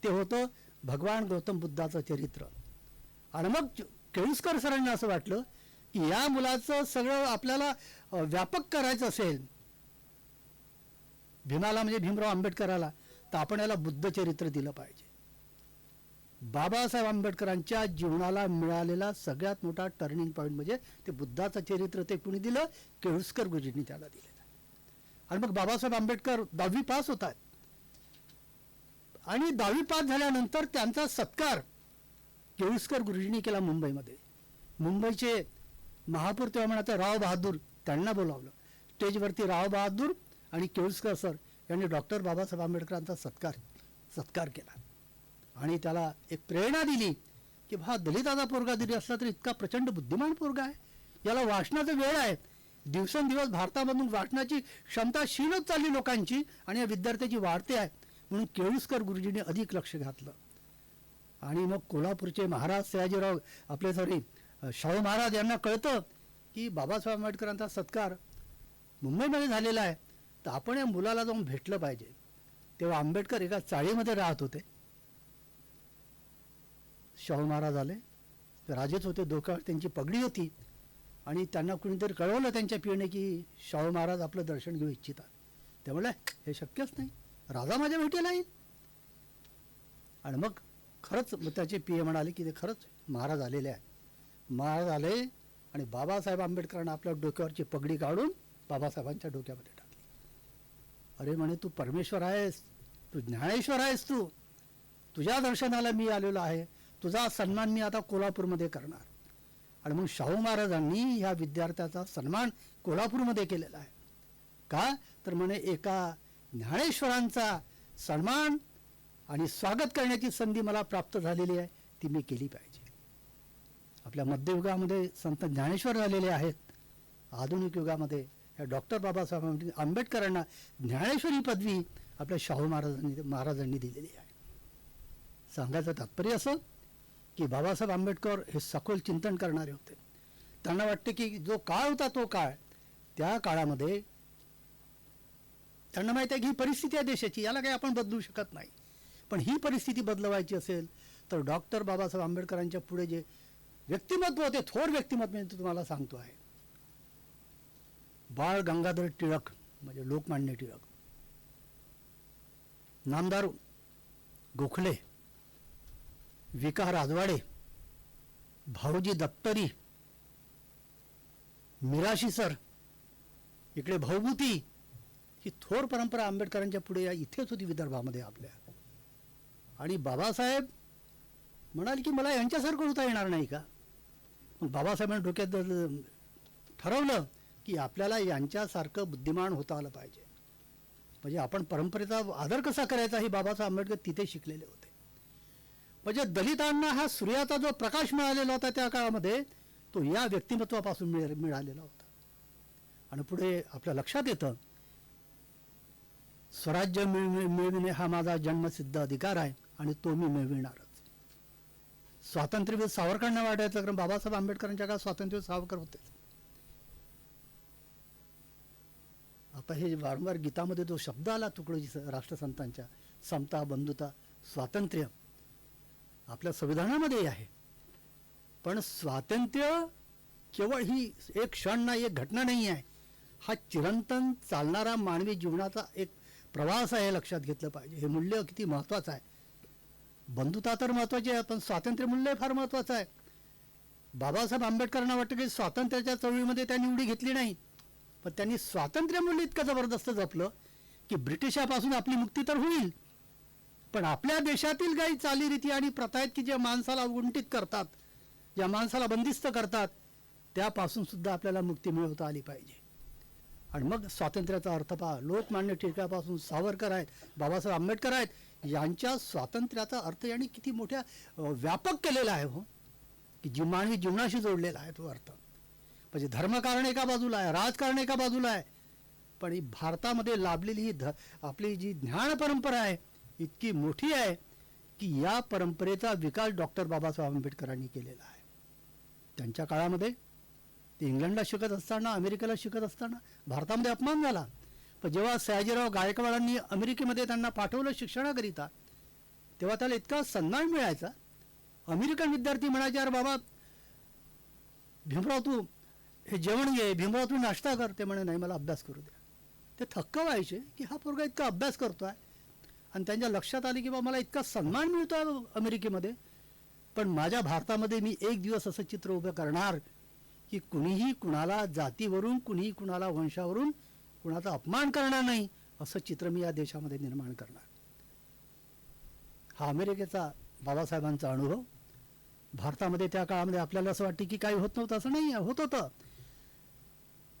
ते होतं भगवान गौतम बुद्धाचं चरित्र. आणि मग केळुसकर सरांना असं वाटलं की या मुलाचं सगळं आपल्याला व्यापक करायचं असेल, भीमाला म्हणजे भीमराव आंबेडकराला, तर आपण याला बुद्ध चरित्र दिलं पाहिजे. बाबासाहेब आंबेडकरांच्या जीवनाला मिळालेला सगळ्यात मोठा टर्निंग पॉईंट म्हणजे ते बुद्धाचं चरित्र. ते कुणी दिलं? केळुसकर गुरुजींनी त्याला दिलेलं. आणि मग बाबासाहेब आंबेडकर 10वी पास होतात आणि 10वी पास झाल्यानंतर त्यांचा सत्कार केळुसकर गुरुजींनी केला मुंबईमध्ये. मुंबईचे महापौर तेव्हा म्हणायचे राव बहादूर, त्यांना बोलावलं स्टेजवरती. राव बहादूर आणि केळुसकर सर यांनी डॉक्टर बाबासाहेब आंबेडकरांचा सत्कार केला आणि त्याला एक प्रेरणा दिली की हा दलिताचा पोरगा जरी असला तरी इतका प्रचंड बुद्धिमान पोरगा आहे, याला वाचनाचा वेळ आहे. दिवसेंदिवस भारतामधून वाचनाची क्षमता क्षीणच चालली लोकांची आणि या विद्यार्थ्याची वाढते आहे. म्हणून केळुसकर गुरुजींनी अधिक लक्ष घातलं. आणि मग कोल्हापूरचे महाराज सयाजीराव आपले शाहू महाराज यांना कळतं की बाबासाहेब आंबेडकरांचा सत्कार मुंबईमध्ये झालेला आहे, तर आपण या मुलाला जाऊन भेटलं पाहिजे. तेव्हा आंबेडकर एका चाळीमध्ये राहत होते शाहू महाराज आले, ते राजेच होते, डोक्यावर त्यांची पगडी होती आणि त्यांना कुणीतरी कळवलं त्यांच्या पिढीने की शाहू महाराज आपलं दर्शन घेऊ इच्छितात. ते म्हणले हे शक्यच नाही, राजा माझ्या भेटीला येईल. आणि मग खरंच मग त्याचे पिये म्हणाले की ते खरंच महाराज आलेले आहे. महाराज आले आणि बाबासाहेब आंबेडकरांना आपल्या डोक्यावरची पगडी काढून बाबासाहेबांच्या डोक्यामध्ये टाकली. अरे म्हणे तू परमेश्वर आहेस, तू ज्ञानेश्वर आहेस, तू तुझ्या दर्शनाला मी आलेलो आहे, तुझा सन्मान मी आता कोल्हापूरमध्ये करणार. आणि मग शाहू महाराजांनी ह्या विद्यार्थ्याचा सन्मान कोल्हापूरमध्ये केलेला आहे. का तर म्हणे एका ज्ञानेश्वरांचा सन्मान आणि स्वागत करण्याची संधी मला प्राप्त झालेली आहे, ती मी केली पाहिजे. आपल्या मध्ययुगामध्ये संत ज्ञानेश्वर झालेले आहेत. आधुनिक युगामध्ये या डॉक्टर बाबासाहेब आंबेडकरांना ज्ञानेश्वरी पदवी आपल्या शाहू महाराजांनी दिलेली आहे. सांगायचं तात्पर्य असं की बाबासाहेब आंबेडकर हे सखोल चिंतन करणारे होते. त्यांना वाटते की जो काळ होता तो काळ, त्या काळामध्ये त्यांना माहिती आहे की ही परिस्थिती आहे देशाची, याला काही आपण बदलू शकत नाही. पण ही परिस्थिती बदलवायची असेल तर डॉक्टर बाबासाहेब आंबेडकरांच्या पुढे जे व्यक्तिमत्व होते, थोर व्यक्तिमत्व, मी तुम्हाला सांगतो आहे, बाळ गंगाधर टिळक म्हणजे लोकमान्य टिळक, नामदार गोखले, विका राजवाडे, भाऊजी दप्तरी, मिराशी सर, इकडे भाऊभूती, ही थोर परंपरा आंबेडकरांच्या पुढे या इथेच होती विदर्भामध्ये आपल्या. आणि बाबासाहेब म्हणाले की मला यांच्यासारखं होता येणार नाही का. मग बाबासाहेबांनी डोक्यात ठरवलं की आपल्याला यांच्यासारखं बुद्धिमान होता आलं पाहिजे. म्हणजे आपण परंपरेचा आदर कसा करायचा हे बाबासाहेब आंबेडकर तिथे शिकलेले होते. म्हणजे दलितांना हा सूर्याचा जो प्रकाश मिळालेला होता त्या काळामध्ये, तो या व्यक्तिमत्वापासून मिळालेला होता. आणि पुढे आपल्या लक्षात येतं स्वराज्य मिळविणे हा माझा जन्मसिद्ध अधिकार आहे आणि तो मी मिळविणारच. स्वातंत्र्यवीर सावरकरांना वाटायचं, कारण बाबासाहेब आंबेडकरांच्या काळात स्वातंत्र्यवीर सावरकर होते. आता हे वारंवार गीतामध्ये जो शब्द आला तुकडोजी राष्ट्रसंतांच्या, समता, बंधुता, स्वातंत्र्य, आपल्या संविधानामध्ये आहे. पण स्वातंत्र्य केवळ ही एक क्षण नाही, एक घटना नाही आहे, हा चिरंतन चालणारा मानवी जीवनाचा एक प्रवास आहे, लक्षात घेतलं पाहिजे. हे मूल्य किती महत्त्वाचं आहे. बंधुता तर महत्त्वाची आहे, पण स्वातंत्र्य मूल्य फार महत्त्वाचं आहे. बाबासाहेब आंबेडकरांना वाटतं की स्वातंत्र्याच्या चळवळीमध्ये त्यांनी उडी घेतली नाही, पण त्यांनी स्वातंत्र्य मूल्य इतकं जबरदस्त जपलं की ब्रिटिशापासून आपली मुक्ती तर होईल, पण आपल्या देशातील काही चालीरीती आणि प्रथा आहेत की ज्या माणसाला गुंठित करतात, ज्या माणसाला बंदिस्त करतात, त्यापासून सुद्धा आपल्याला मुक्ती मिळवता आली पाहिजे. आणि मग स्वातंत्र्याचा अर्थ पहा. लोकमान्य टिळकापासून सावरकर आहेत, बाबासाहेब आंबेडकर आहेत, यांच्या स्वातंत्र्याचा अर्थ यांनी किती मोठ्या व्यापक केलेला आहे हो, की जी मानवी जीवनाशी जोडलेला आहे तो अर्थ. म्हणजे धर्मकारण एका बाजूला आहे, राजकारण एका बाजूला आहे, पण ही भारतामध्ये लाभलेली ही आपली जी ज्ञान परंपरा आहे इतकी मोठी आहे की या परंपरेचा विकास डॉक्टर बाबासाहेब आंबेडकरांनी केलेला आहे. त्यांच्या काळामध्ये ते इंग्लंडला शिकत असताना, अमेरिकेला शिकत असताना भारतामध्ये अपमान झाला. पण जेव्हा सयाजीराव गायकवाडांनी अमेरिकेमध्ये त्यांना पाठवलं शिक्षणाकरिता, तेव्हा त्याला इतका सन्मान मिळायचा. अमेरिकन विद्यार्थी म्हणायचे, अरे बाबा भीमराव तू हे जेवण घे, भीमराव तू नाश्ता कर. ते म्हणे नाही, मला अभ्यास करू द्या. ते थक्क व्हायचे की हा पोरगा इतका अभ्यास करतोय. आणि त्यांच्या लक्षात आले की बाबा मला इतका सन्मान मिळतोय अमेरिकेमध्ये, पण माझ्या भारतामध्ये मी एक दिवस असं चित्र उभं करणार की कुणीही कुणाला जातीवरून, कुणीही कुणाला वंशावरून कुणाचा अपमान करणार नाही, असं चित्र मी या देशामध्ये निर्माण करणार. हा अमेरिकेचा बाबासाहेबांचा अनुभव. भारतामध्ये त्या काळामध्ये आपल्याला असं वाटतं की काही होत नव्हतं, असं नाही, होत होतं.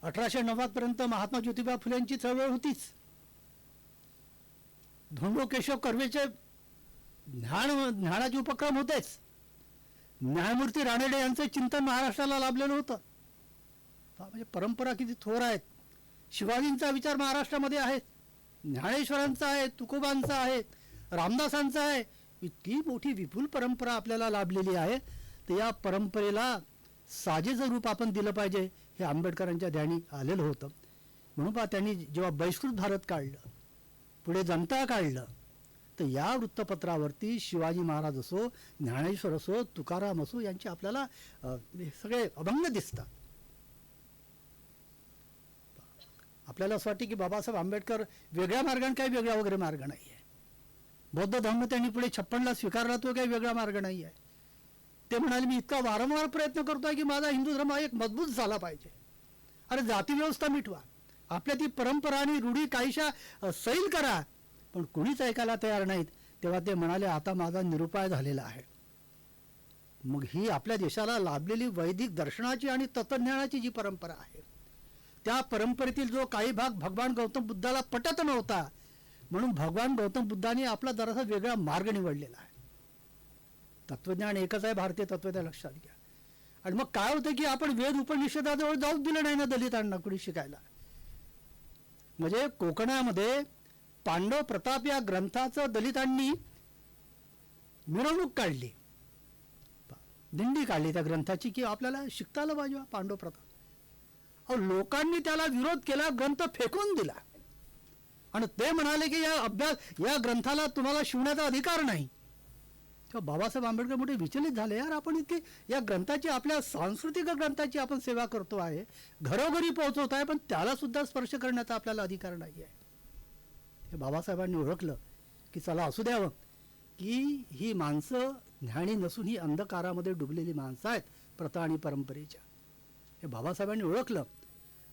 1890 पर्यंत महात्मा ज्योतिबा फुलेंची चळवळ होतीच. धोंडो केशव कर्वेचे ज्ञानाचे उपक्रम होतेच. न्यायमूर्ती रानडे यांचे चिंतन महाराष्ट्राला लाभलेलं होतं. म्हणजे परंपरा किती थोर आहेत. शिवाजींचा विचार महाराष्ट्रामध्ये आहे, ज्ञानेश्वरांचा आहे, तुकोबांचा आहे, रामदासांचा आहे. इतकी मोठी विपुल परंपरा आपल्याला लाभलेली आहे. तर या परंपरेला साजेचं रूप आपण दिलं पाहिजे, हे आंबेडकरांच्या ध्यानी आलेलं होतं. म्हणून त्यांनी जेव्हा बहिष्कृत भारत काढलं, पुढे जनता काढलं, तर या वृत्तपत्रावरती शिवाजी महाराज असो, ज्ञानेश्वर असो, तुकाराम असो यांचे आपल्याला हे सगळे अभंग दिसतात. आपल्याला असं वाटतं की बाबासाहेब आंबेडकर वेगळ्या मार्गाने काही वेगळा वगैरे मार्ग नाही आहे. बौद्ध धर्म त्यांनी पुढे 56ला स्वीकारला, तो काही वेगळा मार्ग नाही आहे. ते म्हणाले मी इतका वारंवार प्रयत्न करतोय की माझा हिंदू धर्म एक मजबूत झाला पाहिजे. अरे जाती व्यवस्था मिटवा, आपल्या ती परंपरा आणि रूढी काहीशा सैल करा, पण कोणीच ऐकायला तयार नाहीत. तेव्हा ते म्हणाले आता माझा निरुपाय झालेला आहे. मग ही आपल्या देशाला लाभलेली वैदिक दर्शनाची आणि तत्वज्ञानाची जी परंपरा आहे, त्या परंपरेतील जो काही भाग भगवान गौतम बुद्धाला पटत नव्हता, म्हणून भगवान गौतम बुद्धाने आपला जरासा वेगळा मार्ग निवडलेला आहे. तत्वज्ञान एकच आहे, भारतीय तत्वज्ञान लक्षात घ्या. आणि मग काय होतं की आपण वेद उपनिषदाजवळ जाऊच दिलं नाही ना दलितांना कुणी शिकायला. म्हणजे कोकणामध्ये पांडव प्रताप या ग्रंथाचं दलितांनी मिरवणूक काढली, दिंडी काढली त्या ग्रंथाची की आपल्याला शिकता आलं पाहिजे पांडव प्रताप. अहो लोकांनी त्याला विरोध केला, ग्रंथ फेकून दिला आणि ते म्हणाले की या ग्रंथाला तुम्हाला शिवण्याचा अधिकार नाही. तेव्हा बाबासाहेब आंबेडकर मोठे विचलित झाले, यार आपण इतके या ग्रंथाची, आपल्या सांस्कृतिक ग्रंथाची आपण सेवा करतो आहे, घरोघरी पोहोचवत आहे, पण त्याला सुद्धा स्पर्श करण्याचा आपल्याला अधिकार नाही आहे. हे बाबासाहेबांनी ओळखलं की चला असू द्यावं की ही माणसं ज्ञानी नसून ही अंधकारामध्ये डुबलेली माणसं आहेत प्रथा आणि परंपरेच्या. हे बाबासाहेबांनी ओळखलं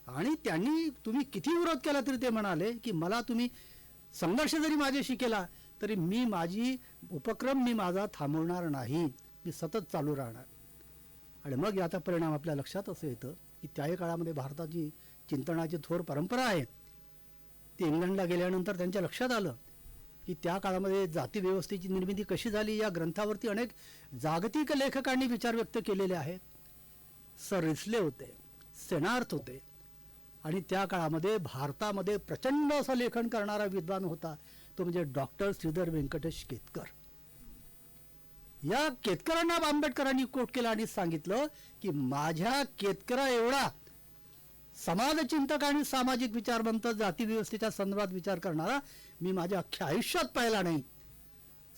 आणि त्यांनी तुम्ही किती विरोध केला तरी ते म्हणाले की मला तुम्ही संघर्ष जरी माझ्याशी केला तरी मी माझी उपक्रम मी माझा थांबवणार नाही, मी सतत चालू राहणार. आणि मग याचा परिणाम आपल्या लक्षात असं येतं की त्याही काळामध्ये भारताची चिंतनाची थोर परंपरा आहे ती इंग्लंडला गेल्यानंतर त्यांच्या लक्षात आलं की त्या काळामध्ये जाती व्यवस्थेची निर्मिती कशी झाली. या ग्रंथावरती अनेक जागतिक लेखकांनी विचार व्यक्त केलेले आहेत. सर रिस्ले होते, सेनार्थ होते आणि त्या काळामध्ये भारतामध्ये प्रचंड असं लेखन करणारा विद्वान होता, तो म्हणजे डॉक्टर श्रीधर व्यंकटेश केतकर. या केतकरांना आंबेडकरांनी कोट केला आणि सांगितलं की माझ्या केतकरा एवढा समाजचिंतक आणि सामाजिक विचारवंत, जाती व्यवस्थेच्या संदर्भात विचार करणारा मी माझ्या अख्ख्या आयुष्यात पाहिला नाही.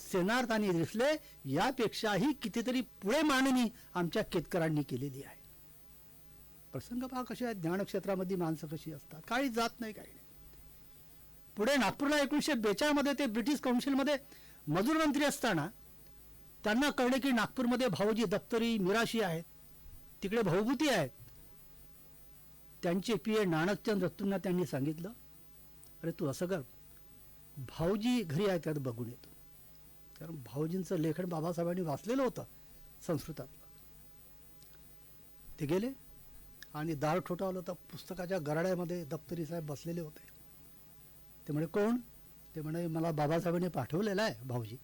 सेनार्थ आणि रिस्ले यापेक्षाही कितीतरी पुढे मांडणी आमच्या केतकरांनी केलेली आहे. प्रसंग पहा कसे आहेत, ज्ञानक्षेत्रामध्ये माणसं कशी असतात, काही जात नाही काही नाही. पुढे नागपूरला 1942 मध्ये ते ब्रिटिश काउन्सिलमध्ये मजूर मंत्री असताना त्यांना कळले की नागपूरमध्ये भाऊजी दप्तरी मिराशी आहेत, तिकडे भाऊभूती आहेत. त्यांचे PA नानकचंद रत्तूंना त्यांनी सांगितलं अरे तू असं कर, भाऊजी घरी आहेत त्यात बघून येतो. कारण भाऊजींचं लेखन बाबासाहेबांनी वाचलेलं होतं संस्कृतातलं. ते गेले आणि दार ठोठावलं तर पुस्तकाच्या गराड्यामध्ये दप्तरी साहेब बसलेले होते. ते म्हणे कोण? ते म्हणे मला बाबासाहेबांनी पाठवलेलं आहे भाऊजी.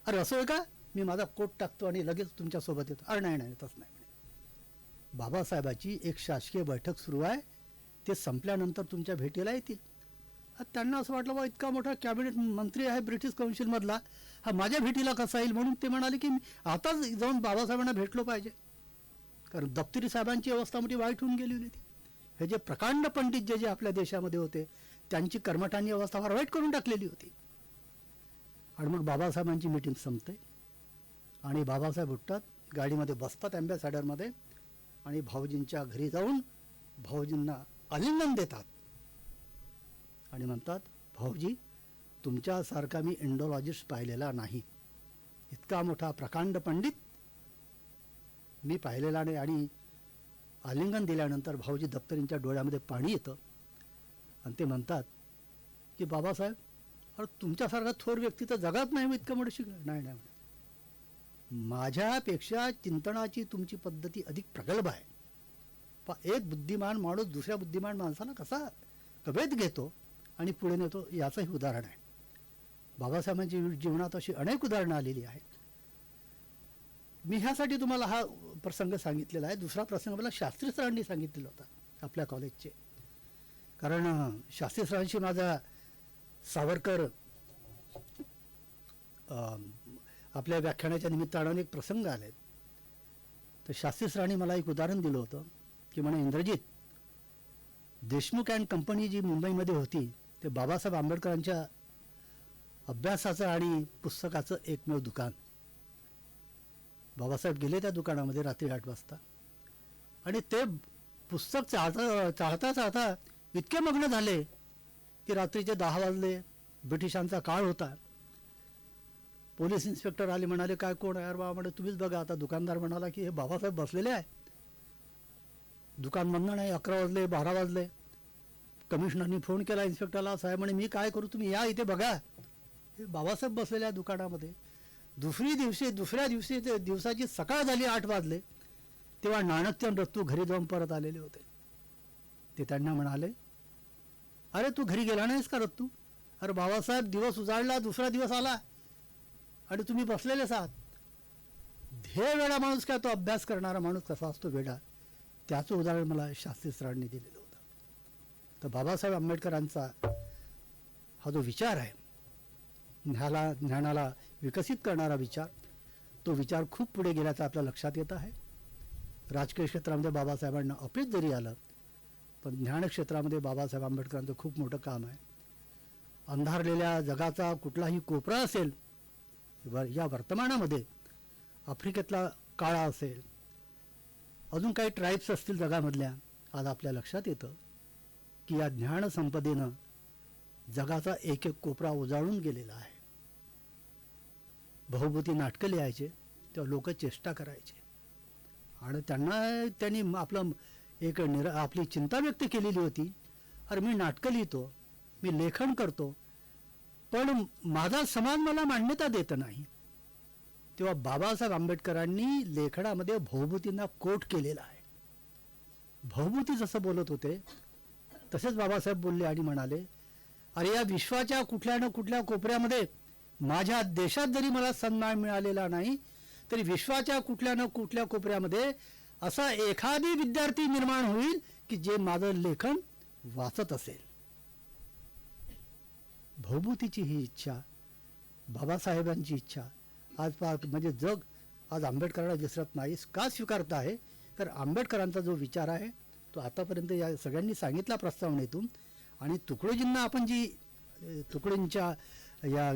अरे असं आहे का, मी माझा कोट टाकतो आणि लगेच तुमच्यासोबत येतो. अरे नाही नाही तसं नाही म्हणे, बाबासाहेबाची एक शासकीय बैठक सुरू आहे, ते संपल्यानंतर तुमच्या भेटीला येतील. त्यांना असं वाटलं बा इतका मोठा कॅबिनेट मंत्री आहे ब्रिटिश काउन्सिलमधला, हा माझ्या भेटीला कसा येईल, म्हणून ते म्हणाले की आताच जाऊन बाबासाहेबांना भेटलो पाहिजे. कारण दप्तरी साहेबांची अवस्था मोठी वाईट होऊन गेली होती. हे जे प्रकांड पंडित जे आपल्या देशामध्ये होते त्यांची कर्मठांनी अवस्था फार वाईट करून टाकलेली होती. आणि मग बाबासाहेबांची मीटिंग संपते आणि बाबासाहेब उठतात, गाडीमध्ये बसतात ॲम्बॅसॅडरमध्ये आणि भाऊजींच्या घरी जाऊन भाऊजींना आलिंगन देतात आणि म्हणतात भाऊजी तुमच्यासारखा मी इंडोलॉजिस्ट पाहिलेला नाही, इतका मोठा प्रकांड पंडित मी पाहिलेला नाही. आणि आलिंगन दिल्यानंतर भाऊजी दप्तरींच्या डोळ्यामध्ये पाणी येतं आणि ते म्हणतात की बाबासाहेब अरे तुमच्यासारखा थोर व्यक्ती तर जगात नाही, इतकं मोठं शिकलं नाही. नाही माझ्यापेक्षा चिंतनाची तुमची पद्धती अधिक प्रगल्भ आहे. एक बुद्धिमान माणूस दुसऱ्या बुद्धिमान माणसाला कसा कवेत घेतो आणि पुढे नेतो याचंही उदाहरण आहे. बाबासाहेबांच्या जीवनात अशी अनेक उदाहरणं आलेली आहेत. मी ह्यासाठी तुम्हाला हा प्रसंग सांगितलेला आहे. दुसरा प्रसंग मला शास्त्री सरांनी सांगितलेला होता आपल्या कॉलेजचे. कारण शास्त्री सरांशी माझा सावरकर आपल्या व्याख्यानाच्या निमित्तानं एक प्रसंग आले. तर शास्त्री सरांनी मला एक उदाहरण दिलं होतं की म्हणे इंद्रजित देशमुख अँड कंपनी जी मुंबईमध्ये होती ते बाबासाहेब आंबेडकरांच्या अभ्यासाचं आणि पुस्तकाचं एकमेव दुकान. बाबासाहेब गेले त्या दुकानामध्ये रात्री 8 वाजता आणि ते पुस्तक चाळता चाळता इतके मग्न झाले की रात्रीचे 10 वाजले. ब्रिटिशांचा काळ होता. पोलीस इन्स्पेक्टर आले, म्हणाले काय कोण आहे? बाबा म्हणे तुम्हीच बघा. आता दुकानदार म्हणाला की हे बाबासाहेब बसलेले आहे, दुकान बंद नाही. 11 वाजले, 12 वाजले. कमिशनरनी फोन केला इन्स्पेक्टरला. साहेब म्हणे मी काय करू, तुम्ही या इथे बघा, हे बाबासाहेब बसलेले आहे दुकानामध्ये. दुसऱ्या दिवसाची सकाळ झाली, 8 वाजले, तेव्हा नाणकचंद रत्तू घरी जाऊन परत आलेले होते. ते त्यांना म्हणाले, अरे तू घरी गेला नाहीस का रत्तू? अरे बाबासाहेब दिवस उजाडला, दुसरा दिवस आला आणि तुम्ही बसलेलेच आहात. ध्येय वेडा माणूस काय, तो अभ्यास करणारा माणूस कसा असतो वेडा, त्याचं उदाहरण मला शास्त्री सरांनी दिलेलं होतं. तर बाबासाहेब आंबेडकरांचा हा जो विचार आहे, ज्ञानाला विकसित करणारा विचार, तो विचार खूप पुढे गेल्याचं आपल्या लक्षात येत आहे. राजकीय क्षेत्रामध्ये बाबासाहेबांना अपयश जरी आलं, पण ज्ञान क्षेत्रामध्ये बाबासाहेब आंबेडकरांचं खूप मोठं काम आहे. अंधारलेल्या जगाचा कुठलाही कोपरा असेल, या वर्तमानामध्ये आफ्रिकेतला काळा असेल, अजून काही ट्राईब्स असतील जगामधल्या, आज आपल्या लक्षात येतं की या ज्ञान संपदेनं जगाचा एक एक कोपरा उजाळून गेलेला आहे. बहुभूती नाटकं लिहायचे तेव्हा लोक चेष्टा करायचे आणि त्यांनी आपली चिंता व्यक्त केलेली होती, अरे मी नाटकं लिहितो, मी लेखन करतो, पण माझा समाज मला मान्यता देत नाही. तेव्हा बाबासाहेब आंबेडकरांनी लेखनामध्ये बहुभूतींना कोट केलेला आहे. बहुभूती जसं बोलत होते तसेच बाबासाहेब बोलले आणि म्हणाले, अरे या विश्वाच्या कुठल्या ना कुठल्या कोपऱ्यामध्ये, माझ्या देशात जरी मला सन्मान मिळालेला नाही तरी विश्वाच्या कुठल्या ना कुठल्या कोपऱ्यामध्ये असा एखादी विद्यार्थी निर्माण होईल की जे माझं लेखन वाचत असेल. बहुभूतीची ही इच्छा, बाबासाहेबांची इच्छा आज म्हणजे जग आज आंबेडकरांना विसरत नाही. का स्वीकारत आहे? कारण आंबेडकरांचा जो विचार आहे तो आतापर्यंत या सगळ्यांनी सांगितला प्रस्तावनेतून, आणि तुकडोजींना आपण जी तुकडोजींच्या या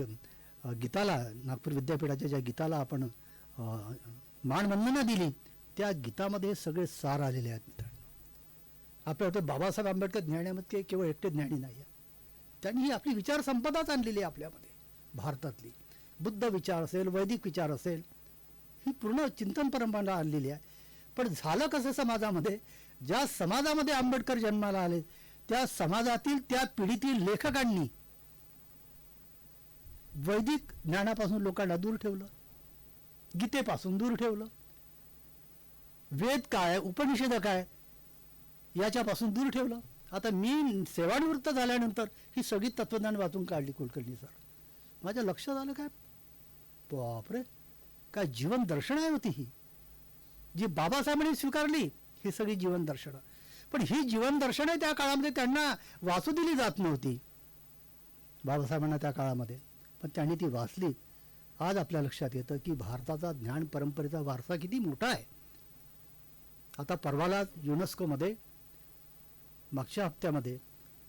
गीताला, नागपूर विद्यापीठाच्या ज्या गीताला आपण मानवंदना दिली, त्या गीतामध्ये सगळे सार आलेले आहेत मित्रांनो. आपल्या वाटतं बाबासाहेब आंबेडकर ज्ञानामध्ये केवळ एकटे ज्ञानी नाही आहे, त्यांनी ही आपली विचार संपदाच आणलेली आहे आपल्यामध्ये. भारतातली बुद्ध विचार असेल, वैदिक विचार असेल, ही पूर्ण चिंतन परंपरा आणलेली आहे. पण झालं कसं समाजामध्ये, ज्या समाजामध्ये आंबेडकर जन्माला आले त्या समाजातील त्या पिढीतील लेखकांनी वैदिक ज्ञानापासून लोकांना दूर ठेवलं, गीतेपासून दूर ठेवलं, वेद काय, उपनिषद काय याच्यापासून दूर ठेवलं. आता मी सेवानिवृत्त झाल्यानंतर ही सगळी तत्वज्ञान वाचून काढली कुलकर्णी सर. माझ्या लक्षात आलं, काय बापरे, काय जीवन दर्शन आहे होती ही, जी बाबासाहेबांनी स्वीकारली, ही सगळी जीवन दर्शनं. पण ही जीवन दर्शनं त्या काळामध्ये त्यांना वाचू दिली जात नव्हती बाबासाहेबांना त्या काळामध्ये, पण त्यांनी ती वाचली. आज आपल्या लक्षात येतं की भारताचा ज्ञान परंपरेचा वारसा किती मोठा आहे. आता परवाला युनेस्कोमध्ये मागच्या हप्त्यामध्ये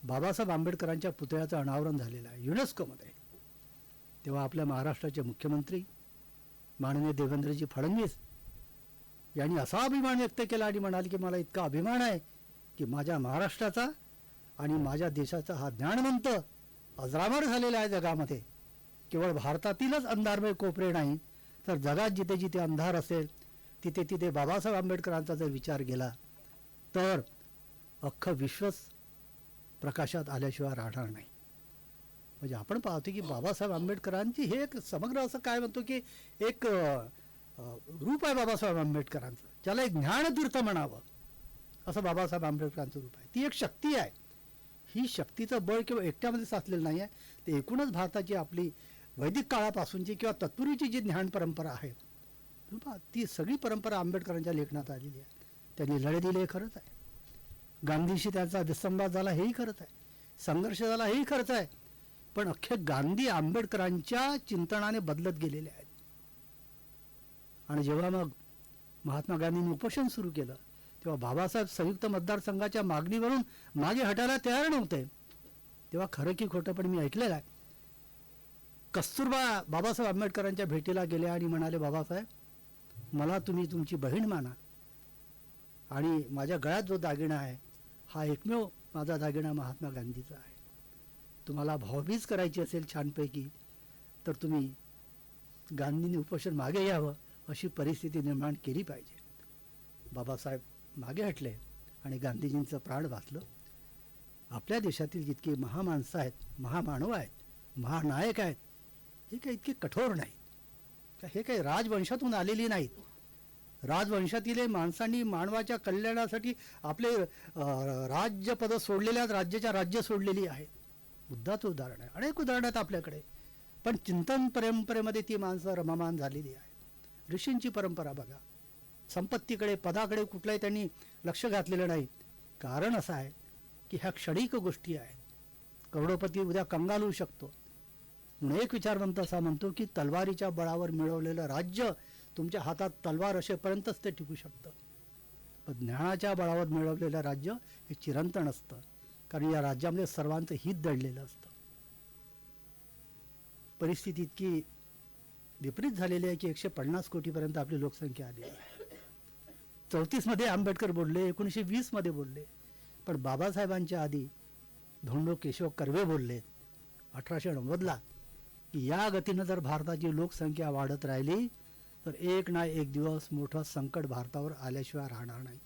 बाबासाहेब आंबेडकरांच्या पुतळ्याचं अनावरण झालेलं आहे युनेस्कोमध्ये. तेव्हा आपल्या महाराष्ट्राचे मुख्यमंत्री माननीय देवेंद्रजी फडणवीस यांनी असा अभिमान व्यक्त केला आणि म्हणाले की मला इतका अभिमान आहे की माझ्या महाराष्ट्राचा आणि माझ्या देशाचा हा ज्ञानवंत अजरामर झालेला आहे जगामध्ये. केवळ भारतातीलच अंधारमय कोपरे नाही, तर जगात जिथे जिथे अंधार असेल तिथे तिथे बाबासाहेब आंबेडकरांचा जर विचार गेला तर अख्खं विश्वच प्रकाशात आल्याशिवाय राहणार नाही. म्हणजे आपण पाहतो की बाबासाहेब आंबेडकरांची हे एक समग्र असं काय म्हणतो की एक रूप आहे बाबासाहेब आंबेडकरांचं, ज्याला एक ज्ञानतीर्थ म्हणावं असं बाबासाहेब आंबेडकरांचं रूप आहे. ती एक शक्ती आहे. ही शक्तीचं बळ केवळ एकट्यामध्ये साचलेलं नाही आहे, ते एकूणच भारताची आपली वैदिक काळापासूनची किंवा तत्पूर्वीची जी ज्ञान परंपरा आहे ती सगळी परंपरा आंबेडकरांच्या लेखनात आलेली आहे. त्यांनी लढे दिले हे खरंच आहे, गांधीशी त्यांचा विसंवाद झाला हेही खरंच आहे, संघर्ष झाला हेही खरंच आहे, पण अख्खे गांधी आंबेडकरांच्या चिंतनाने बदलत गेलेले आहेत. आणि जेव्हा मग महात्मा गांधींनी उपोषण सुरू केलं तेव्हा बाबासाहेब संयुक्त मतदारसंघाच्या मागणीवरून मागे हटायला तयार नव्हते. तेव्हा खरं की खोटं पण मी ऐकलेलं आहे, कस्तुरबा बाबासाहेब आंबेडकरांच्या भेटीला गेल्या आणि म्हणाले, बाबासाहेब मला तुम्ही तुमची बहीण माना आणि माझ्या गळ्यात जो दागिना आहे हा एकमेव माझा दागिना महात्मा गांधीचा आहे. तुम्हाला भावभीज करायची असेल छानपैकी तर तुम्ही गांधींनी उपोषण मागे घ्यावं अशी परिस्थिती निर्माण केली पाहिजे. बाबासाहेब मागे हटले आणि गांधीजींचं प्राण वाचलं. आपल्या देशातील जितकी महामाणसं आहेत, महामानव आहेत, महानायक आहेत, हे काही इतके कठोर नाहीत. हे काही राजवंशातून आलेली नाहीत. राजवंशातील माणसांनी मानवाच्या कल्याणासाठी आपले राज्यपद सोडलेल्या राज्याच्या राज्य सोडलेली आहेत. बुद्धाचं उदाहरण आहे, अनेक उदाहरणं आहेत आपल्याकडे. पण चिंतन परंपरेमध्ये ती माणसं रममान झालेली आहेत. ऋषींची परंपरा बघा, संपत्तीकडे पदाकडे कुठलाही त्यांनी लक्ष घातलेलं नाही. कारण असं आहे की ह्या क्षणिक गोष्टी आहेत. करोडोपती उद्या कंगाल होऊ शकतो. म्हणून एक विचारवंत असा म्हणतो की तलवारीच्या बळावर मिळवलेलं राज्य तुमच्या हातात तलवार असेपर्यंतच ते टिकू शकतं, पण ज्ञानाच्या बळावर मिळवलेलं राज्य हे चिरंतन असतं. कारण या राज्यामध्ये सर्वांचं हित दडलेलं असतं. परिस्थिती इतकी विपरीत झालेली आहे की 150 कोटीपर्यंत आपली लोकसंख्या आलेली आहे. 34 मध्ये आंबेडकर बोलले, 1920 मध्ये बोलले, पण बाबासाहेबांच्या आधी धोंडो केशव कर्वे बोलले 1890ला की या गतीनं जर भारताची लोकसंख्या वाढत राहिली तर एक ना एक दिवस मोठं संकट भारतावर आल्याशिवाय राहणार नाही.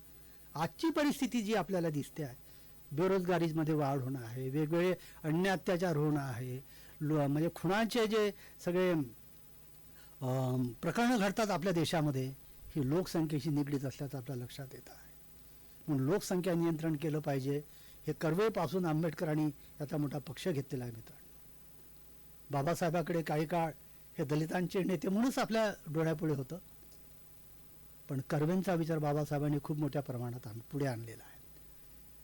आजची परिस्थिती जी आपल्याला दिसते आहे, बेरोजगारीमध्ये वाढ होणं आहे, वेगवेगळे अन्याय अत्याचार होणं आहे, म्हणजे खुणाचे जे सगळे प्रकरणं घडतात आपल्या देशामध्ये, ही लोकसंख्येशी निगडीत असल्याचं आपल्या लक्षात येत आहे. म्हणून लोकसंख्या नियंत्रण केलं पाहिजे. हे कर्वेपासून आंबेडकरांनी याचा मोठा पक्ष घेतलेला आहे. मित्रांनो, बाबासाहेबाकडे काही काळ हे दलितांचे नेते म्हणूनच आपल्या डोळ्यापुढे होतं, पण कर्वेंचा विचार बाबासाहेबांनी खूप मोठ्या प्रमाणात पुढे आणलेला आहे.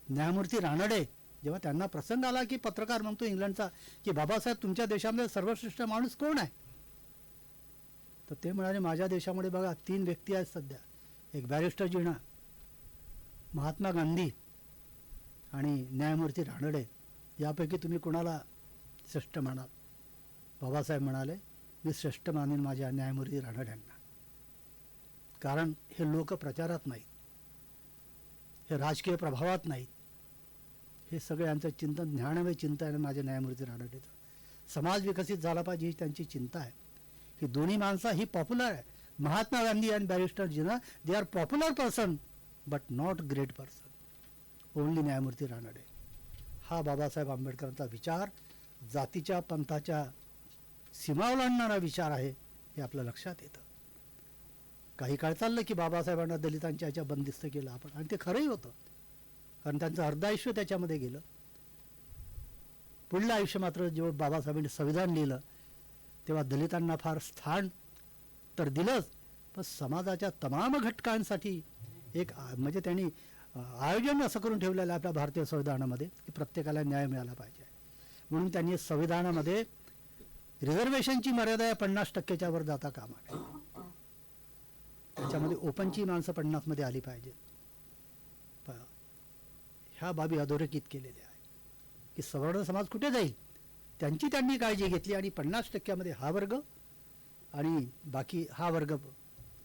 न्यायमूर्ती रानडे जेव्हा त्यांना प्रसंग आला की पत्रकार म्हणतो इंग्लंडचा की बाबासाहेब तुमच्या देशामध्ये सर्वश्रेष्ठ माणूस कोण आहे, तर ते म्हणाले माझ्या देशामध्ये बघा 3 व्यक्ती आहेत सध्या, एक बॅरिस्टर जिना, महात्मा गांधी आणि न्यायमूर्ती रानडे, यापैकी तुम्ही कोणाला श्रेष्ठ म्हणाल. बाबासाहेब म्हणाले मी श्रेष्ठ मानेन माझ्या न्यायमूर्ती रानड्यांना. कारण हे लोक प्रचारात नाहीत, हे राजकीय प्रभावात नाहीत, हे सगळे यांचं चिंतन ज्ञानमय चिंता आहे माझ्या न्यायमूर्ती रानडेचं. समाज विकसित झाला पाहिजे ही त्यांची चिंता आहे. ही दोन्ही माणसं ही पॉप्युलर आहे. महात्मा गांधी आणि barrister Jinnah they are popular person but not great person. Only न्यायमूर्ती रानडे. हा बाबासाहेब आंबेडकरांचा विचार जातीच्या पंथाच्या सीमा ओलांडणारा विचार आहे हे आपल्या लक्षात येतं. काही काळ चाललं की बाबासाहेबांना दलितांच्या ह्याच्या बंदिस्त केलं आपण, आणि ते खरंही होतं, कारण त्यांचं अर्ध आयुष्य त्याच्यामध्ये गेलं. पुढलं आयुष्य मात्र जेव्हा बाबासाहेबांनी संविधान लिहिलं तेव्हा दलितांना फार स्थान तर दिलंच, पण समाजाच्या तमाम घटकांसाठी एक म्हणजे त्यांनी आयोजन असं करून ठेवलेलं आहे आपल्या भारतीय संविधानामध्ये की प्रत्येकाला न्याय मिळाला पाहिजे. म्हणून त्यांनी संविधानामध्ये रिझर्वेशनची मर्यादा आहे 50% वर जाता कामा नये. त्याच्यामध्ये ओपनची माणसं 50 मध्ये आली पाहिजेत. ह्या बाबी अधोरेखित केलेल्या आहे की सवर्ण समाज कुठे जाईल त्यांची त्यांनी काळजी घेतली आणि 50% हा वर्ग आणि बाकी हा वर्ग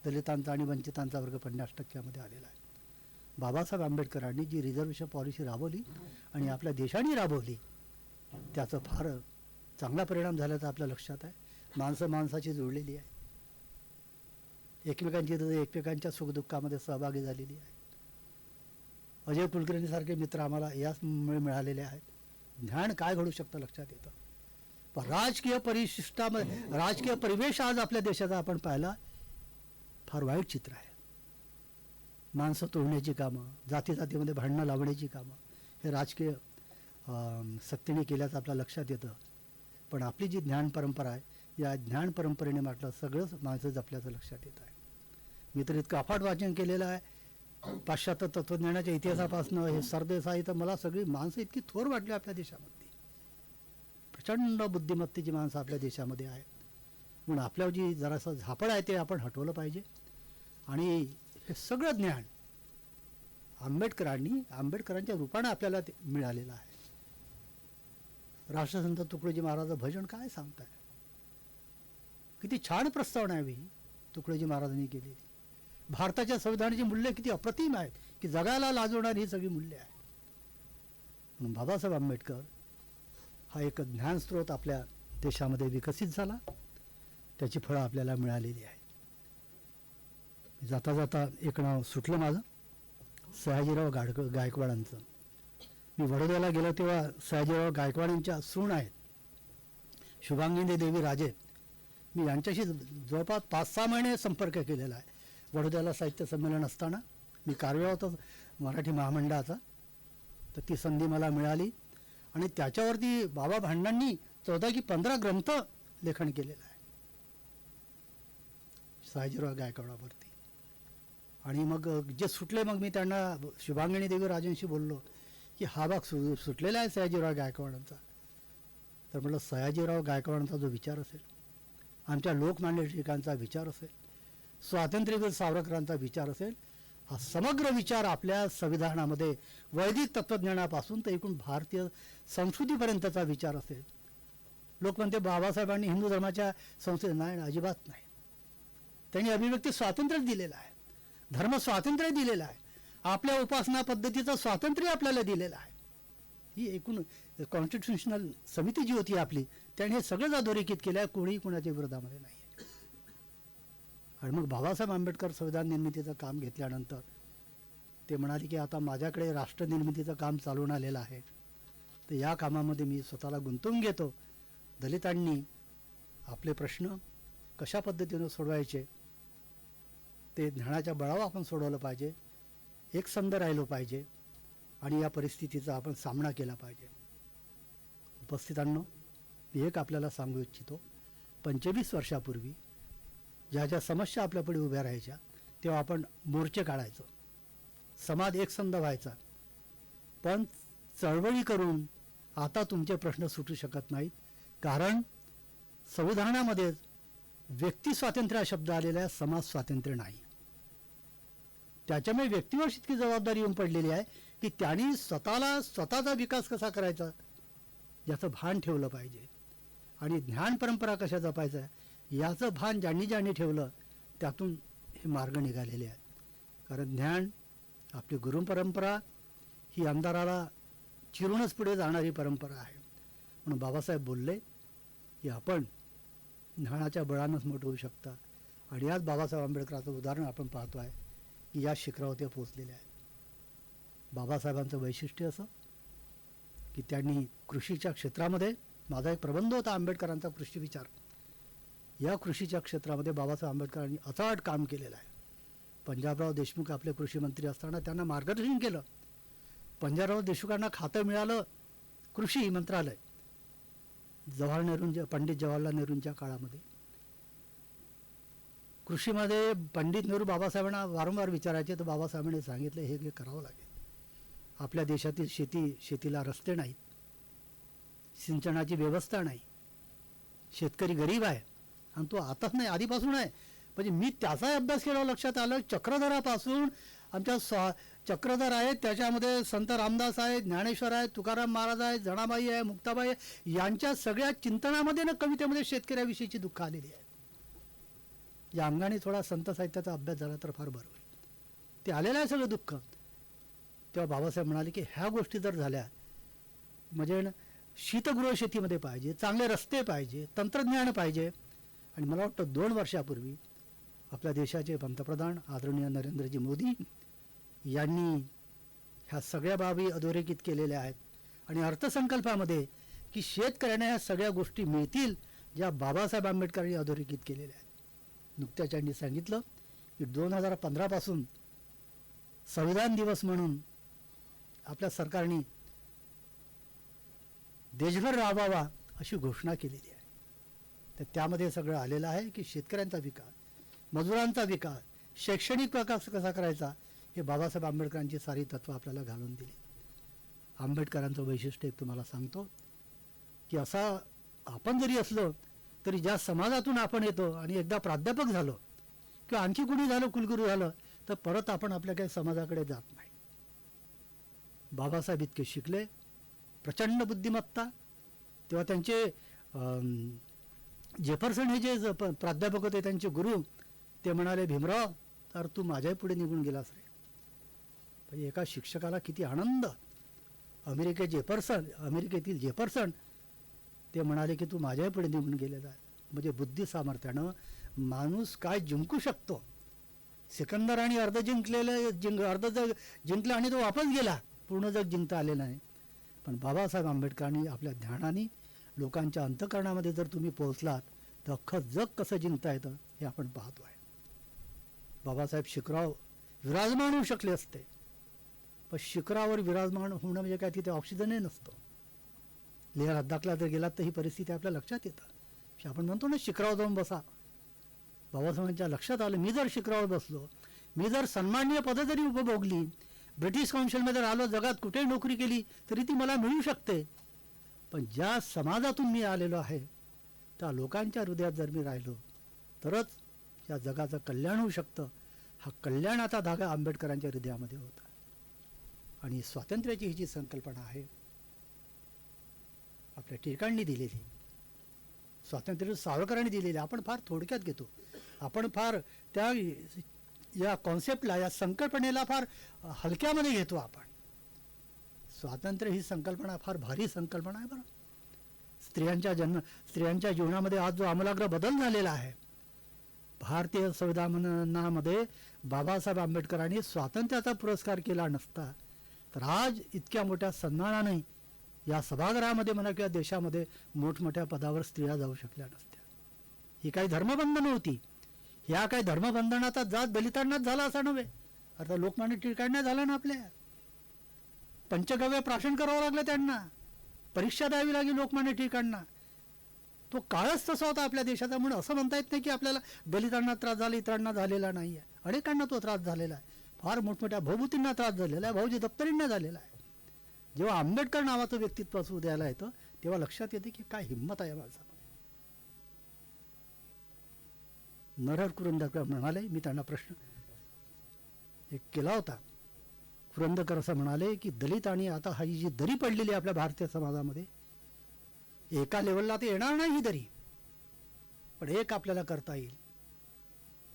दलितांचा आणि वंचितांचा वर्ग 50% आलेला आहे. बाबासाहेब आंबेडकरांनी जी रिझर्वेशन पॉलिसी राबवली आणि आपल्या देशाने राबवली त्याचा फार चांगला परिणाम झाल्याचं आपल्या लक्षात आहे. माणसं माणसाची जुळलेली आहे, एकमेकांच्या सुखदुःखामध्ये सहभागी झालेली आहे. अजय कुलकर्णीसारखे मित्र आम्हाला याचमुळे मिळालेले आहेत. ज्ञान काय घडू शकतं लक्षात येतं. पण राजकीय परिशिष्टामध्ये राजकीय परिवेश आज आपल्या देशाचा आपण पाहिला फार वाईट चित्र आहे. माणसं तोडण्याची कामं, जातीजातीमध्ये भांडणं लावण्याची कामं हे राजकीय सत्तेने केल्याचं आपल्या लक्षात येतं. पण आपली जी ज्ञान परंपरा आहे या ज्ञान परंपरेने म्हटलं सगळंच माणसं जपल्याचं लक्षात येत आहे. मी तर इतकं अफाट वाचन केलेलं आहे पाश्चात्य तत्वज्ञानाच्या इतिहासापासून हे सरदेसाई, तर मला सगळी माणसं इतकी थोर वाटली आपल्या देशामध्ये. प्रचंड बुद्धिमत्तेची माणसं आपल्या देशामध्ये आहे. म्हणून आपल्यावर जी जरासं झापड आहे ते आपण हटवलं पाहिजे. आणि हे सगळं ज्ञान आंबेडकरांच्या रूपाने आपल्याला मिळालेलं आहे. राष्ट्रसंत तुकडोजी महाराज भजन काय सांगताय. किती छान प्रस्तावना आहे ही तुकडोजी महाराजांनी केलेली. भारताच्या संविधानाची मूल्य किती अप्रतिम आहेत की जगाला लाजवणारी ही सगळी मूल्य आहेत. म्हणून बाबासाहेब आंबेडकर हा एक ज्ञानस्रोत आपल्या देशामध्ये विकसित झाला, त्याची फळं आपल्याला मिळालेली आहेत. जाता जाता एक नाव सुटलं माझं, सयाजीराव गायकवाडांचं. मी वडोद्याला गेलो तेव्हा सयाजीराव गायकवाडांच्या सून आहेत शुभांगिनी देवी राजे, मी यांच्याशी जवळपास 5-6 महिने संपर्क केलेला आहे. वडोद्याला साहित्य संमेलन असताना मी कार्यरत होतो मराठी महामंडळाचा, तर ती संधी मला मिळाली आणि त्याच्यावरती बाबा भांडांनी 14 की 15 ग्रंथ लेखन केलेलं आहे सयाजीराव गायकवाडावरती. आणि मग जे सुटले, मग मी त्यांना शुभांगिनी देवी राजांशी बोललो की हा भाग सुटलेला आहे सयाजीराव गायकवाडांचा. तर म्हटलं सयाजीराव गायकवाडांचा जो विचार असेल, आमच्या लोकमान्य टिळकांचा विचार असेल, स्वातंत्र्यवीर सावरकरांचा विचार असेल, हा समग्र विचार आपल्या संविधानामध्ये वैदिक तत्त्वज्ञानापासून तर एकूण भारतीय संस्कृतीपर्यंतचा विचार असेल. लोक म्हणते बाबासाहेबांनी हिंदू धर्माच्या संस्कृती, नाही, अजिबात नाही. त्यांनी अभिव्यक्ती स्वातंत्र्य दिलेलं आहे, धर्म स्वातंत्र्य दिलेलं आहे, आपल्या उपासना पद्धतीचं स्वातंत्र्य आपल्याला दिलेलं आहे. ही एकूण कॉन्स्टिट्यूशनल समिती जी होती आपली, त्याने हे सगळंच अधोरेखित केलं आहे, कोणीही कोणाच्या विरोधामध्ये नाही आहे. आणि मग बाबासाहेब आंबेडकर संविधान निर्मितीचं काम घेतल्यानंतर ते म्हणाले की आता माझ्याकडे राष्ट्र निर्मितीचं काम चालून आलेलं आहे, तर या कामामध्ये मी स्वतःला गुंतवून घेतो. दलितांनी आपले प्रश्न कशा पद्धतीनं सोडवायचे ते ज्ञानाच्या बळावर आपण सोडवलं पाहिजे, एकसंध राहिलो पाहिजे आणि या परिस्थितीचा आपण सामना केला पाहिजे. उपस्थितांनो, मी एक आपल्याला सांगू इच्छितो, 25 वर्षापूर्वी ज्या ज्या समस्या आपल्यापुढे उभ्या राहायच्या तेव्हा आपण मोर्चे काढायचो, समाज एकसंध व्हायचा. पण चळवळी करून आता तुमचे प्रश्न सुटू शकत नाहीत, कारण संविधानामध्ये व्यक्ती स्वातंत्र्य हा शब्द आलेला आहे, समाज स्वातंत्र्य नाही. त्याच्यामुळे व्यक्तीवर इतकी जबाबदारी येऊन पडलेली आहे की त्यांनी स्वतःचा विकास कसा करायचा याचं भान ठेवलं पाहिजे आणि ज्ञान परंपरा कशा जपायचा याचं भान ज्यांनी ठेवलं त्यातून हे मार्ग निघालेले आहेत. कारण ज्ञान आपली गुरु परंपरा ही अंधाराला चिरूनच पुढे जाणारी परंपरा आहे. म्हणून बाबासाहेब बोलले की आपण ज्ञानाच्या बळानंच मोठं होऊ शकता. आणि याच बाबासाहेब आंबेडकराचं उदाहरण आपण पाहतो आहे की या शिखरावर ते पोचलेले आहेत. बाबासाहेबांचं वैशिष्ट्य असं की त्यांनी कृषीच्या क्षेत्रामध्ये, माझा एक प्रबंध होता आंबेडकरांचा कृषी विचार, या कृषीच्या क्षेत्रामध्ये बाबासाहेब आंबेडकरांनी अचाट काम केलेलं आहे. पंजाबराव देशमुख आपले कृषी मंत्री असताना त्यांना मार्गदर्शन केलं. पंजाबराव देशमुखांना खातं मिळालं कृषी मंत्रालय पंडित जवाहरलाल नेहरूंच्या काळामध्ये. कृषीमध्ये पंडित नेहरू बाबासाहेबांना वारंवार विचारायचे, तर बाबासाहेबांनी सांगितले हे करावं लागेल. आपल्या देशातील शेतीला रस्ते नाहीत, सिंचनाची व्यवस्था नाही, शेतकरी गरीब आहे आणि तो आताच नाही आधीपासून आहे. म्हणजे मी त्याचाही अभ्यास केला, लक्षात आलं चक्रधरापासून आमच्या चक्रधर आहेत, त्याच्यामध्ये संत रामदास आहेत, ज्ञानेश्वर आहेत, तुकाराम महाराज आहेत, जनाबाई आहे, मुक्ताबाई आहे, यांच्या सगळ्या चिंतनामध्ये ना कवितेमध्ये शेतकऱ्याविषयीची दुःख आलेली आहेत. या अंगाने थोडा संत साहित्याचा अभ्यास झाला तर फार बरं होईल. ते आलेलं आहे सगळं दुःख. तेव्हा बाबासाहेब म्हणाले की ह्या गोष्टी जर झाल्या म्हणजे शीतगृह शेतीमध्ये पाहिजे, चांगले रस्ते पाहिजे, तंत्रज्ञान पाहिजे. आणि मला वाटतं 2 वर्षापूर्वी आपल्या देशाचे पंतप्रधान आदरणीय नरेंद्रजी मोदी यांनी ह्या सगळ्या बाबी अधोरेखित केलेल्या आहेत. आणि अर्थसंकल्पामध्ये की शेतकऱ्यांना ह्या सगळ्या गोष्टी मिळतील ज्या बाबासाहेब आंबेडकरांनी अधोरेखित केलेल्या आहेत. नुकत्याच त्यांनी सांगितलं की 2015 पासून संविधान दिवस म्हणून आपल्या सरकारने देशभर राबवावा अशी घोषणा केलेली आहे. तर त्यामध्ये सगळं आलेलं आहे की शेतकऱ्यांचा विकास, मजुरांचा विकास, शैक्षणिक विकास कसा करायचा हे बाबासाहेब आंबेडकरांची सारी तत्त्वं आपल्याला घालून दिली. आंबेडकरांचं वैशिष्ट्य एक तुम्हाला सांगतो की असा आपण जरी असलो तरी ज्या समाजातून आपण येतो आणि एकदा प्राध्यापक झालो किंवा आणखी कुणी झालं, कुलगुरू झालं, तर परत आपण आपल्या काही समाजाकडे जात नाही. बाबासाहेब इतके शिकले, प्रचंड बुद्धिमत्ता, तेव्हा त्यांचे जेफरसन हे जे प्राध्यापक होते त्यांचे गुरु, ते म्हणाले, भीमराव तर तू माझ्याही पुढे निघून गेलास रे. म्हणजे एका शिक्षकाला किती आनंद. अमेरिकेतील जेफरसन ते म्हणाले की तू माझ्याही पुढे निघून गेलेला आहे. म्हणजे बुद्धी सामर्थ्यानं माणूस काय जिंकू शकतो. सिकंदराने अर्ध जग जिंकलं आणि तो वापस गेला, पूर्ण जग जिंकता आले नाही. पण बाबासाहेब आंबेडकरांनी आपल्या ध्यानाने लोकांच्या अंतःकरणामध्ये जर तुम्ही पोहोचलात तर अख्खं जग कसं जिंकता येतं हे आपण पाहतो आहे. बाबासाहेब शिखराव विराजमान होऊ शकले असते, पण शिखरावर विराजमान होणं म्हणजे काय, तिथे ऑक्सिजनही नसतो. लेह लडाखला जर गेलात तर ही परिस्थिती आपल्या लक्षात येतं. आपण म्हणतो ना, शिखरावर जाऊन बसा. बाबासाहेबांच्या लक्षात आलं, मी जर शिखरावर बसलो, मी जर सन्माननीय पदं जरी उपभोगली, ब्रिटिश काउन्सिलमध्ये राहिलो, जगात कुठेही नोकरी केली तरी ती मला मिळू शकते, पण ज्या समाजातून मी आलेलो आहे त्या लोकांच्या हृदयात जर मी राहिलो तरच या जगाचं कल्याण होऊ शकतं. हा कल्याणाचा धागा आंबेडकरांच्या हृदयामध्ये होता. आणि स्वातंत्र्याची ही जी संकल्पना आहे आपल्या टिळकांनी दिलेली, स्वातंत्र्य सावरकरांनी दिलेली, आपण फार थोडक्यात घेतो. आपण फार त्या या कॉन्सेप्टला, या संकल्पनेला फार हलक्यामध्ये घेतो. आपण स्वातंत्र्य ही संकल्पना फार भारी संकल्पना आहे बरं. स्त्रियांच्या जीवनामध्ये आज जो आमूलाग्र बदल झालेला आहे, भारतीय संविधानामध्ये बाबासाहेब आंबेडकरांनी स्वातंत्र्याचा पुरस्कार केला नसता तर आज इतक्या मोठ्या सन्मानाने या सभागृहामध्ये म्हणा किंवा देशामध्ये मोठमोठ्या पदावर स्त्रिया जाऊ शकल्या नसत्या. ही काही धर्मबंधनं होती. ह्या काही धर्मबंधनाचा जात दलितांनाच झाला असं नव्हे. आता लोकमान्य टिळकांना झाला ना, आपल्या पंचगव्य प्राशन करावं लागलं, त्यांना परीक्षा द्यावी लागली लोकमान्य टिळकांना. तो काळच तसा होता आपल्या देशाचा. म्हणून असं म्हणता येत नाही की आपल्याला दलितांना त्रास झाला, इतरांना झालेला नाही आहे. अनेकांना तो त्रास झालेला आहे. फार मोठमोठ्या भाऊभूतींना त्रास झालेला आहे, भाऊजी दप्तरींना झालेला आहे. जेव्हा आंबेडकर नावाचं व्यक्तित्व असू द्यायला येतं तेव्हा लक्षात येते की काय हिंमत आहे माणसामध्ये. नरहर कुरुंदकर म्हणाले, मी त्यांना प्रश्न एक केला होता. कुरुंदकर असं म्हणाले की दलित आणि आता ही जी दरी पडलेली आहे आपल्या भारतीय समाजामध्ये, एका लेवलला ते येणार नाही ही दरी, पण एक आपल्याला करता येईल.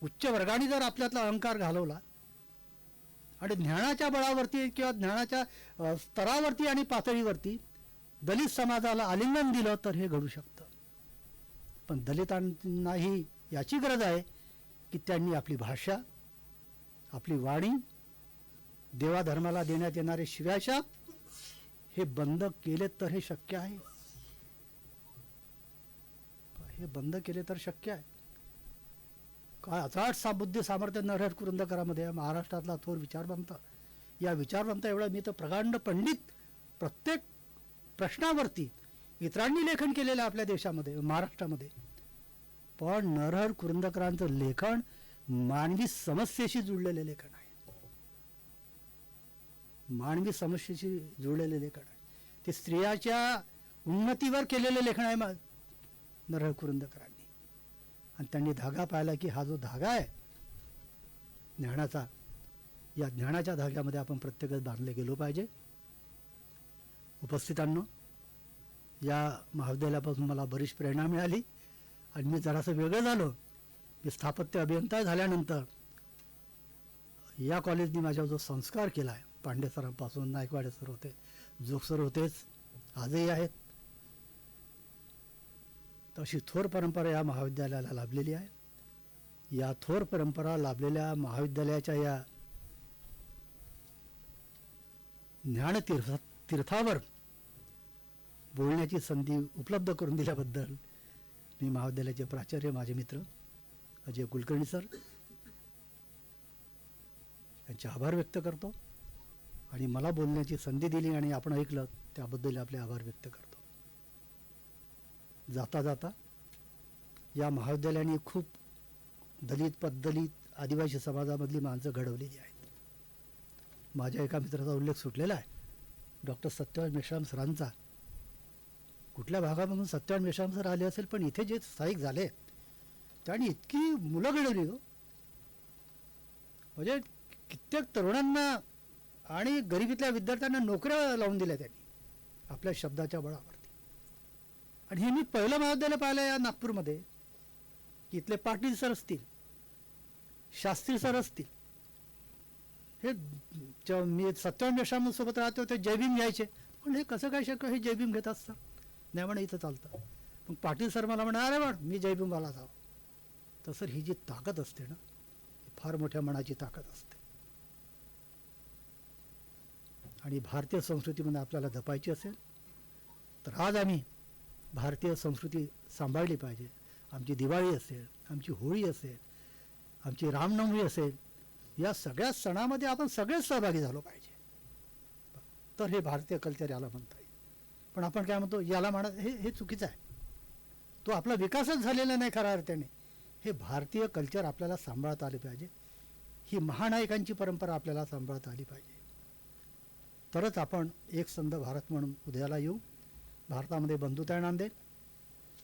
उच्च वर्गाने जर आपल्यातला अहंकार घालवला आणि ज्ञानाच्या बळावरती किंवा ज्ञानाच्या स्तरावरती आणि पातळीवरती दलित समाजाला आलिंगन दिलं तर हे घडू शकतं. पण दलितांनाही याची गरज आहे की त्यांनी आपली भाषा, आपली वाणी, देवाधर्माला देण्यात येणारे शिव्याशाप हे बंद केले तर हे शक्य आहे. हे बंद केले तर शक्य आहे. काय अचाट बुद्धी सामर्थ्य नरहर कुरुंदकरामध्ये, महाराष्ट्रातला थोर विचारवंत. या विचारवंत एवढा मी तर प्रकांड पंडित, प्रत्येक प्रश्नावरती इतरांनी लेखन केलेलं आहे आपल्या देशामध्ये, महाराष्ट्रामध्ये. पण नरहर कुरुंदकरांचं लेखन मानवी समस्येशी जुळलेले लेखन आहे. मानवी समस्येशी जुळलेले लेखन आहे. ते स्त्रियाच्या उन्नतीवर केलेले लेखन आहे नरहर कुरुंदकरांनी. आणि त्यांनी धागा पाहिला की हा जो धागा आहे ज्ञानाचा, या ज्ञानाच्या धाग्यामध्ये आपण प्रत्येकच बांधले गेलो पाहिजे. उपस्थितांनो, या महाविद्यालयापासून मला बरीच प्रेरणा मिळाली आणि मी जरासं वेगळं झालो. मी स्थापत्य अभियंता झाल्यानंतर या कॉलेजने माझ्यावर जो संस्कार केला आहे, पांडे सरांपासून नायकवाडे सर होते, जोग सर होतेच, आजही आहेत, तशी थोर परंपरा या महाविद्यालयाला लाभलेली आहे. या थोर परंपरा लाभलेल्या महाविद्यालयाच्या या ज्ञानतीर्थावर बोलण्याची संधी उपलब्ध करून दिल्याबद्दल मी महाविद्यालयाचे प्राचार्य, माझे मित्र अजय कुलकर्णी सर यांचे आभार व्यक्त करतो. आणि मला बोलण्याची संधी दिली आणि आपण ऐकलं त्याबद्दल आपले आभार व्यक्त करतो. जाता जाता या महाविद्यालयाने खूप दलित, पददलित, आदिवासी समाजामधली माणसं घडवलेली आहेत. माझ्या एका मित्राचा उल्लेख सुटलेला आहे, डॉक्टर सत्यवान मेश्राम सरांचा. कुठल्या भागामधून सत्यवान मेश्राम सर आले असेल, पण इथे जे स्थायिक झाले त्यांनी इतकी मुलं घडवली हो. म्हणजे कित्येक तरुणांना आणि गरिबीतल्या विद्यार्थ्यांना नोकऱ्या लावून दिल्या त्यांनी आपल्या शब्दाच्या बळावरती. आणि हे मी पहिलं महाविद्यालय पाहिलं या नागपूरमध्ये इथले पाटील सर असतील, शास्त्री सर असतील, हे मी 57 वर्षांसोबत राहतो ते जयभीम घ्यायचे. पण हे कसं काय शक्य, हे जयभीम घेत असतं? नाही म्हणे इथं चालतं. मग पाटील सर मला म्हणा, अरे पण मी जयभीमवाला जावं. तसं ही जी ताकद असते ना, ही फार मोठ्या मनाची ताकद असते. आणि भारतीय संस्कृतीमध्ये आपल्याला जपायची असेल तर आज आम्ही भारतीय संस्कृती सांभाळली पाहिजे. आमची दिवाळी असेल, आमची होळी असेल, आमची रामनवमी असेल, या सगळ्या सणामध्ये आपण सगळेच सहभागी झालो पाहिजे. तर हे भारतीय कल्चर याला म्हणता येईल. पण आपण काय म्हणतो, याला म्हणा, हे चुकीचं आहे. तो आपला विकासच झालेला नाही खऱ्या अर्थाने. हे भारतीय कल्चर आपल्याला सांभाळता आले पाहिजे. ही महानायकांची परंपरा आपल्याला सांभाळता आली पाहिजे. तरच आपण एक संघ भारत म्हणून उदयाला येऊ, भारतामध्ये बंधुता नांदेल.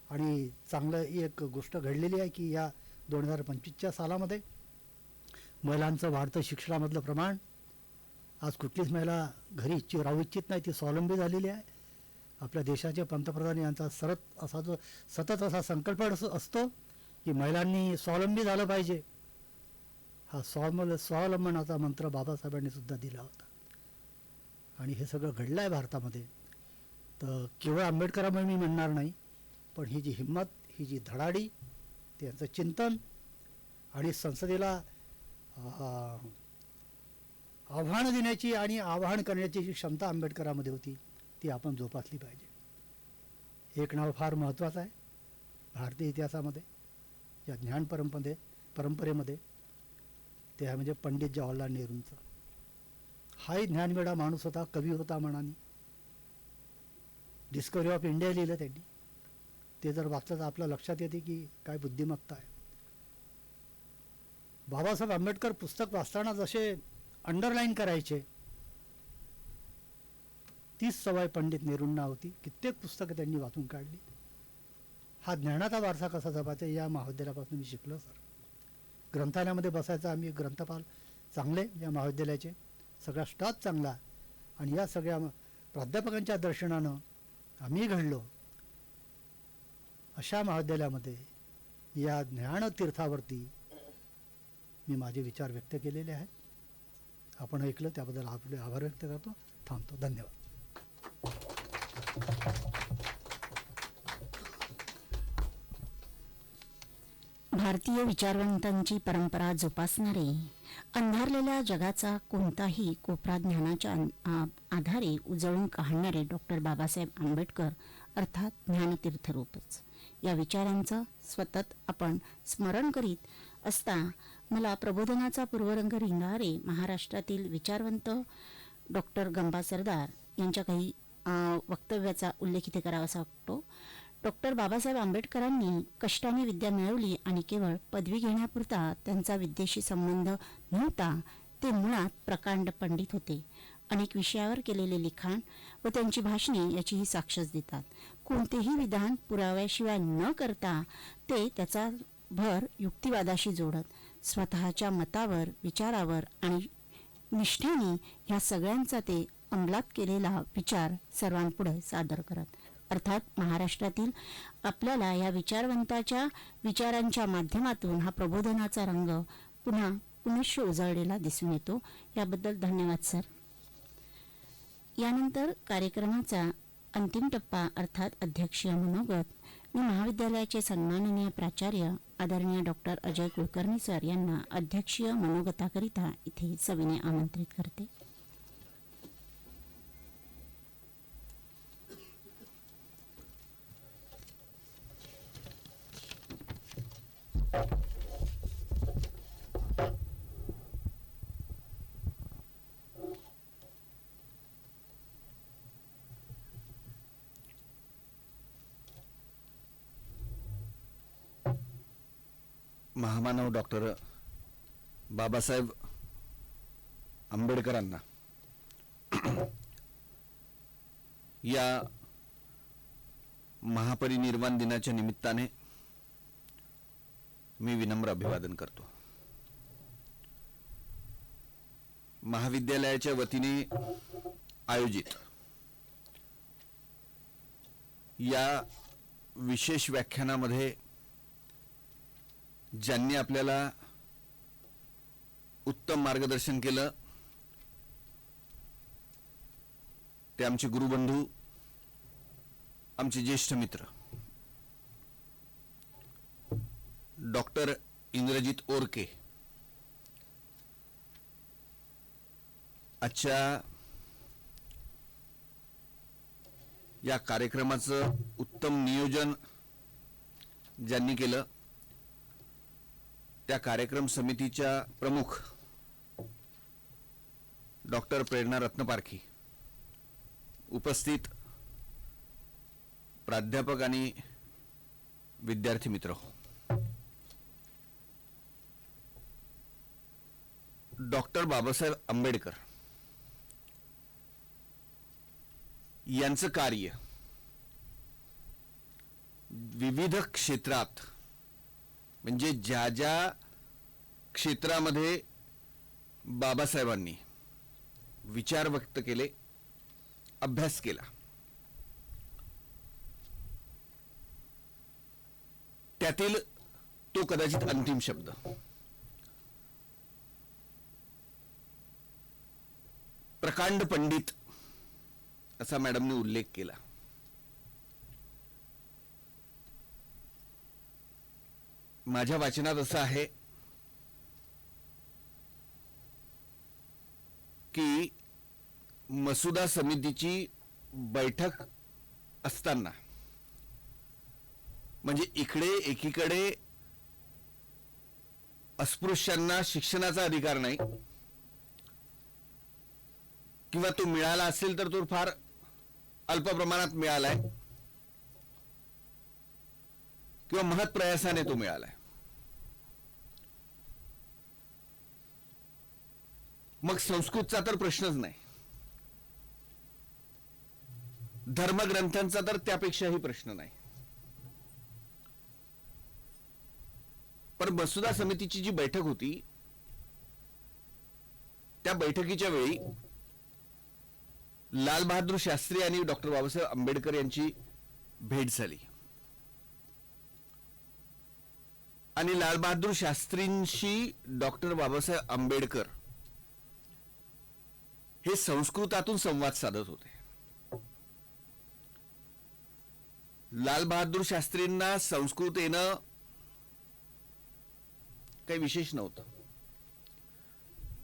आणि चांगलं एक गोष्ट घडलेली आहे की या 2025च्या सालामध्ये महिलांचं वाढतं शिक्षणामधलं प्रमाण, आज कुठलीच महिला घरी राहू इच्छित नाही, ती स्वावलंबी झालेली आहे. आपल्या देशाचे पंतप्रधान यांचा सतत असा संकल्प असतो की महिलांनी स्वावलंबी झालं पाहिजे. हा स्वावलंबनाचा मंत्र बाबासाहेबांनी सुद्धा दिला होता. आणि हे सगळं घडलं आहे भारतामध्ये. तर केवळ आंबेडकरांमुळे मी म्हणणार नाही, पण ही जी हिंमत, ही जी धडाडी, त्यांचं चिंतन आणि संसदेला आव्हान देण्याची आणि आवाहन करण्याची जी क्षमता आंबेडकरांमध्ये होती, ती आपण जोपासली पाहिजे. एक नाव फार महत्त्वाचं आहे भारतीय इतिहासामध्ये, या ज्ञान परंपरेमध्ये, ते म्हणजे पंडित जवाहरलाल नेहरूंचं. हाही ज्ञानवेडा माणूस होता, कवी होता मनाने. डिस्कवरी ऑफ इंडिया लिहिलं त्यांनी. ते जर वाचलं तर आपल्या लक्षात येते की काय बुद्धिमत्ता आहे. बाबासाहेब आंबेडकर पुस्तक वाचताना जसे अंडरलाईन करायचे, तीच सवय पंडित नेहरूंना होती. कित्येक पुस्तकं त्यांनी वाचून काढली. हा ज्ञानाचा वारसा कसा जपायचा या महाविद्यालयापासून मी शिकलो सर. ग्रंथालयामध्ये बसायचं आम्ही, ग्रंथपाल चांगले या महाविद्यालयाचे, सगळा स्टाफ चांगला, आणि या सगळ्या प्राध्यापकांच्या दर्शनानं आम्ही घडलो. अशा महाविद्यालयामध्ये या ज्ञानतीर्थावरती मी माझे विचार व्यक्त केलेले आहेत. आपण ऐकलं त्याबद्दल आपले आभार व्यक्त करतो. थांबतो. धन्यवाद. भारतीय विचारवंतांची परंपरा जोपासणारे, अंधारलेल्या जगाचा कोणताही कोपरा ज्ञानाच्या आधारे उजळून काढणारे डॉक्टर बाबासाहेब आंबेडकर अर्थात ज्ञानतीर्थरूपच, या विचारांचं सतत आपण स्मरण करीत असता मला प्रबोधनाचा पूर्वरंग रिंगारे महाराष्ट्रातील विचारवंत डॉक्टर गंबा सरदार यांच्या काही वक्तव्याचा उल्लेख इथे करावासा वाटतो. डॉक्टर बाबासाहेब आंबेडकरांनी कष्टाने विद्या मिळवली आणि केवळ पदवी घेण्यापुरता त्यांचा विद्येशी संबंध नव्हता. ते मुळात प्रकांड पंडित होते. अनेक विषयावर केलेले लिखाण व त्यांची भाषणे याचीही साक्षच देतात. कोणतेही विधान पुराव्याशिवाय न करता ते त्याचा भर युक्तिवादाशी जोडत स्वतःच्या मतावर, विचारावर आणि निष्ठेने ह्या सगळ्यांचा ते अंमलात केलेला विचार सर्वांपुढे सादर करत. अर्थात महाराष्ट्रातील आपल्याला या विचारवंताच्या विचारांच्या माध्यमातून हा प्रबोधनाचा रंग पुनश्च उजळलेला दिसून येतो. याबद्दल धन्यवाद सर. यानंतर कार्यक्रमाचा अंतिम टप्पा अर्थात अध्यक्षीय मनोगत मी महाविद्यालयाचे सन्माननीय प्राचार्य आदरणीय डॉक्टर अजय कुलकर्णी सर यांना अध्यक्षीय मनोगताकरिता इथे सविनय आमंत्रित करते. महामानव डॉक्टर बाबासाहेब आंबेडकरांना या महापरिनिर्वाण दिनाच्या निमित्ताने मी विनम्र अभिवादन करतो. महाविद्यालयाच्या वतीने आयोजित या विशेष व्याख्यानामध्ये ज्यांनी आपल्याला उत्तम मार्गदर्शन केलं ते आमचे गुरुबंधू, आमचे ज्येष्ठ मित्र डॉक्टर इंद्रजित ओरके. आजच्या या कार्यक्रमाचं उत्तम नियोजन ज्यांनी केलं त्या कार्यक्रम समितीच्या प्रमुख डॉक्टर प्रेरणा रत्नपारखी, उपस्थित प्राध्यापक आणि विद्यार्थी मित्र, डॉक्टर बाबासाहेब आंबेडकर यांचं कार्य विविध क्षेत्रात, म्हणजे ज्या ज्या क्षेत्रामध्ये बाबासाहेबांनी विचार व्यक्त केले, अभ्यास केला, त्यातील तो कदाचित अंतिम शब्द प्रकांड पंडित असा मॅडमने उल्लेख केला. माझ्या वाचनात असं आहे की मसुदा समितीची बैठक असताना, म्हणजे एकीकडे अस्पृश्यांना शिक्षणाचा अधिकार नाही, किंवा तो मिळाला असेल तर तो फार अल्प प्रमाणात मिळालाय, किंवा महत् प्रयासाने तो मिळालाय. मग संस्कृतचा तर प्रश्नच नाही, धर्मग्रंथांचा तर त्यापेक्षाही प्रश्न नाही. पण मसुदा समितीची जी बैठक होती त्या बैठकीच्या वेळी लाल बहादूर शास्त्री आणि डॉक्टर बाबासाहेब आंबेडकर यांची भेट झाली आणि लाल बहादूर शास्त्रींशी डॉक्टर बाबासाहेब आंबेडकर हे संस्कृतातून संवाद साधत होते. लाल बहादूर शास्त्रींना संस्कृत येणं काही विशेष नव्हतं,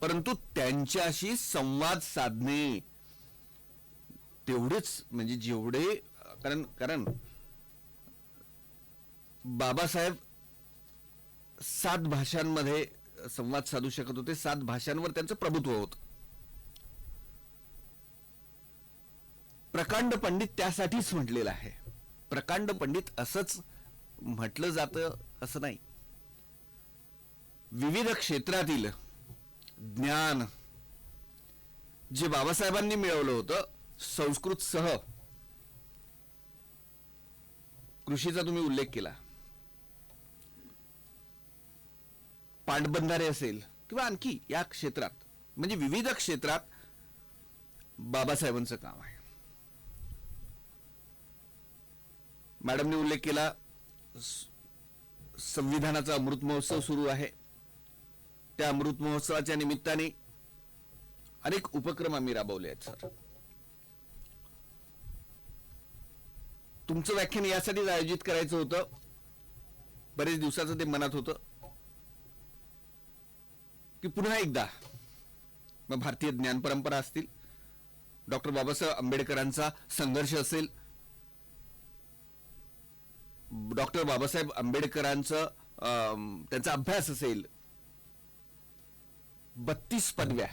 परंतु त्यांच्याशी संवाद साधणे तेवढेच, म्हणजे जेवढे, कारण बाबासाहेब 7 भाषांमध्ये संवाद साधू शकत होते, 7 भाषांवर त्यांचं प्रभुत्व होतं. प्रकांड पंडित त्यासाठीच म्हटलेलं आहे. प्रकांड पंडित असंच म्हटलं जातं असं नाही. विविध क्षेत्रातील ज्ञान जे बाबासाहेबांनी मिळवलं होतं, संस्कृत सह, कृषीचा तुम्ही उल्लेख केला, पाटबंधारे असेल किंवा आणखी या क्षेत्रात, म्हणजे विविध क्षेत्रात बाबासाहेबांचं काम आहे. मॅडमने उल्लेख केला, संविधानाचा अमृत महोत्सव सुरू आहे. त्या अमृत महोत्सवाच्या निमित्ताने अनेक उपक्रम आम्ही राबवले आहेत. सर, तुमचं व्याख्यान यासाठीच आयोजित करायचं होतं, बरेच दिवसाचं ते मनात होतं की पुन्हा एकदा मग भारतीय ज्ञान परंपरा असतील, डॉक्टर बाबासाहेब आंबेडकरांचा संघर्ष असेल, डॉक्टर बाबासाहेब आंबेडकरांचं त्यांचा अभ्यास असेल, 32 पदव्या,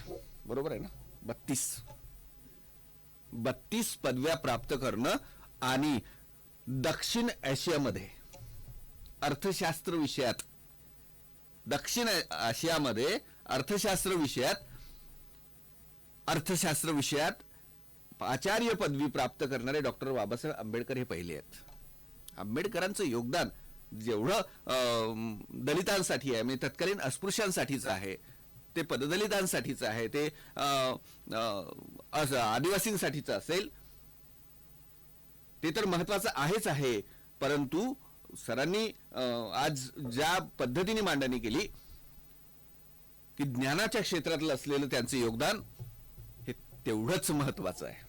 बरोबर आहे ना, 32 पदव्या प्राप्त करणं आणि दक्षिण आशियामध्ये अर्थशास्त्र विषयात, दक्षिण आशियामध्ये अर्थशास्त्र विषयात आचार्य पदवी प्राप्त करणारे डॉक्टर बाबासाहेब आंबेडकर हे पहिले आहेत. आंबेडकरांचं योगदान जेवढं दलितांसाठी आहे, म्हणजे तत्कालीन अस्पृश्यांसाठीच आहे, ते पददलितांसाठीच आहे, ते आदिवासींसाठीच असेल, ते तर महत्वाचं आहेच आहे, परंतु सरांनी आज ज्या पद्धतीने मांडणी केली की ज्ञानाच्या क्षेत्रातलं असलेलं त्यांचं योगदान हे तेवढंच महत्वाचं आहे.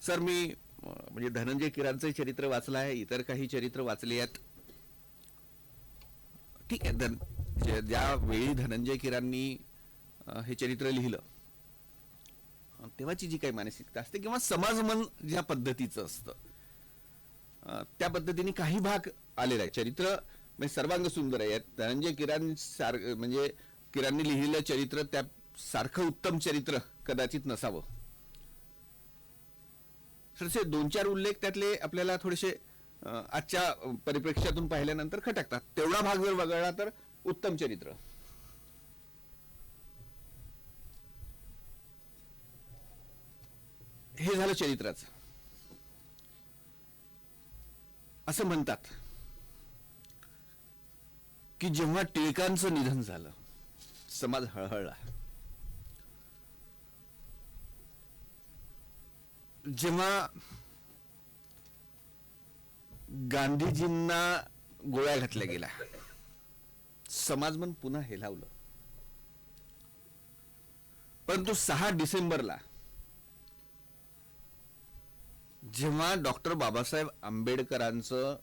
सर, मी म्हणजे धनंजय किरांचं चरित्र वाचलं आहे, इतर काही चरित्र वाचली आहेत. ठीक आहे, ज्या वेळी धनंजय किरांनी हे चरित्र लिहिलं तेव्हाची जी काही मानसिकता असते किंवा समाजमन ज्या पद्धतीचं असतं त्या पद्धतीने काही भाग आलेला आहे. चरित्र म्हणजे सर्वांग सुंदर आहे. धनंजय किरान म्हणजे किरांनी लिहिलेलं चरित्र त्या सारखं उत्तम चरित्र कदाचित नसावं. थोडेसे 2-4 उल्लेख त्यातले आपल्याला थोडेसे आजच्या परिप्रेक्ष्यातून पाहिल्यानंतर खटकतात. तेवढा भाग जर वगळला तर उत्तम चरित्र. हे झालं चरित्राचं. असं म्हणतात की जेव्हा टिळकांचं निधन झालं समाज हळहळला. जेव्हा गांधीजींना गोळ्या घातल्या गेल्या समाजमन पुन्हा हेलावलं. परंतु 6 डिसेंबरला जेव्हा डॉक्टर बाबासाहेब आंबेडकरांचं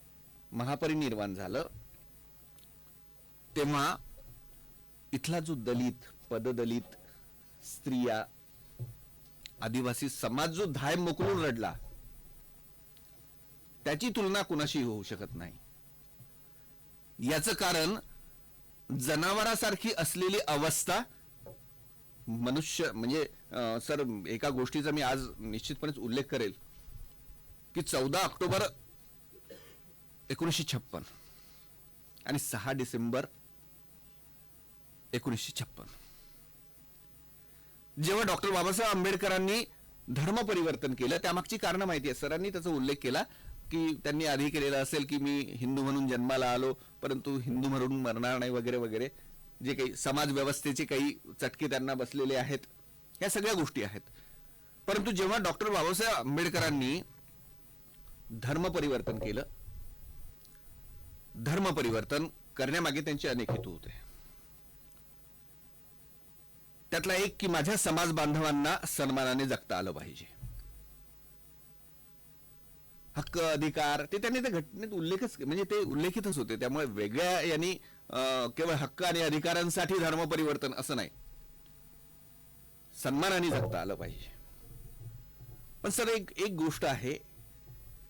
महापरिनिर्वाण झालं तेव्हा इथला जो दलित, पददलित, स्त्रिया, आदिवासी समाज जो धाय मोकळून रडला त्याची तुलना कुणाशी होऊ शकत नाही. याचं कारण जनावरासारखी असलेली अवस्था मनुष्य म्हणजे सर, एका गोष्टीचा मी आज निश्चितपणेच उल्लेख करेल की 14 ऑक्टोबर 1956 आणि 6 डिसेंबर 1956 जेव्हा डॉक्टर बाबासाहेब आंबेडकरांनी धर्म परिवर्तन केलं त्यामागची कारण माहिती आहे. सरांनी त्याचा उल्लेख केला की त्यांनी आधी केलेला असेल की मी हिंदू म्हणून जन्माला आलो परंतु हिंदू म्हणून मरणार नाही वगैरे वगैरे, जे काही समाज व्यवस्थेचे काही चटके त्यांना बसलेले आहेत, ह्या सगळ्या गोष्टी आहेत. परंतु जेव्हा डॉक्टर बाबासाहेब आंबेडकरांनी धर्म परिवर्तन केलं, धर्म परिवर्तन करण्यामागे त्यांचे अनेक हेतू होते. त्यातला एक की माझ्या समाज बांधवांना सन्मानाने जगता आलं पाहिजे. हक्क, अधिकार ते त्यांनी त्या घटनेत उल्लेखच म्हणजे ते उल्लेखितच होते. त्यामुळे वेगळ्या यांनी केवळ हक्क आणि अधिकारांसाठी धर्म परिवर्तन असं नाही, सन्मानाने जगता आलं पाहिजे. पण सर एक गोष्ट आहे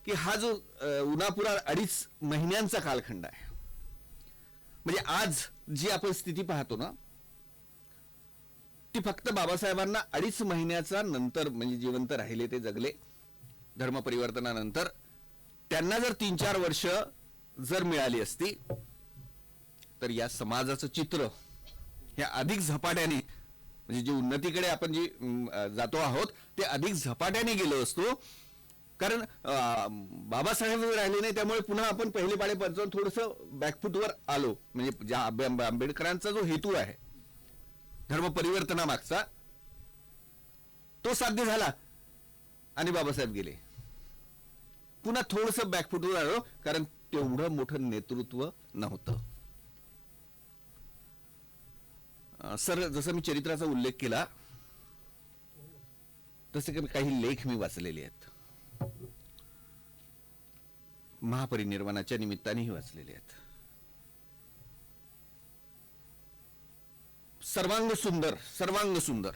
की हा जो उन्हापुरा 2.5 महिन्यांचा कालखंड आहे, म्हणजे आज जी आपण स्थिती पाहतो ना ती फक्त बाबासाहेबांना 2.5 महिन्याचा नंतर म्हणजे जिवंत राहिले, ते जगले धर्म परिवर्तनानंतर. त्यांना जर 3-4 वर्ष जर मिळाली असती तर या समाजाचं चित्र हे अधिक झपाट्याने म्हणजे जी उन्नतीकडे आपण जी जातो आहोत ते अधिक झपाट्याने गेलो असतो. कारण बाबासाहेब राहिले नाही त्यामुळे पुन्हा आपण पहिले पाडे पंचावन्न थोडंसं बॅकफुटवर आलो. म्हणजे ज्या आंबेडकरांचा जो हेतू आहे धर्म परिवर्तनामागचा तो साध्य झाला आणि बाबासाहेब गेले. पुन्हा थोडंसं बॅकफुटवर आलो कारण तेवढं मोठं नेतृत्व नव्हतं. सर, जसं मी चरित्राचा उल्लेख केला तसे काही लेख मी वाचलेले आहेत, महापरिनिर्वाणाच्या निमित्तानेही वाचलेले आहेत. सर्वांग सुंदर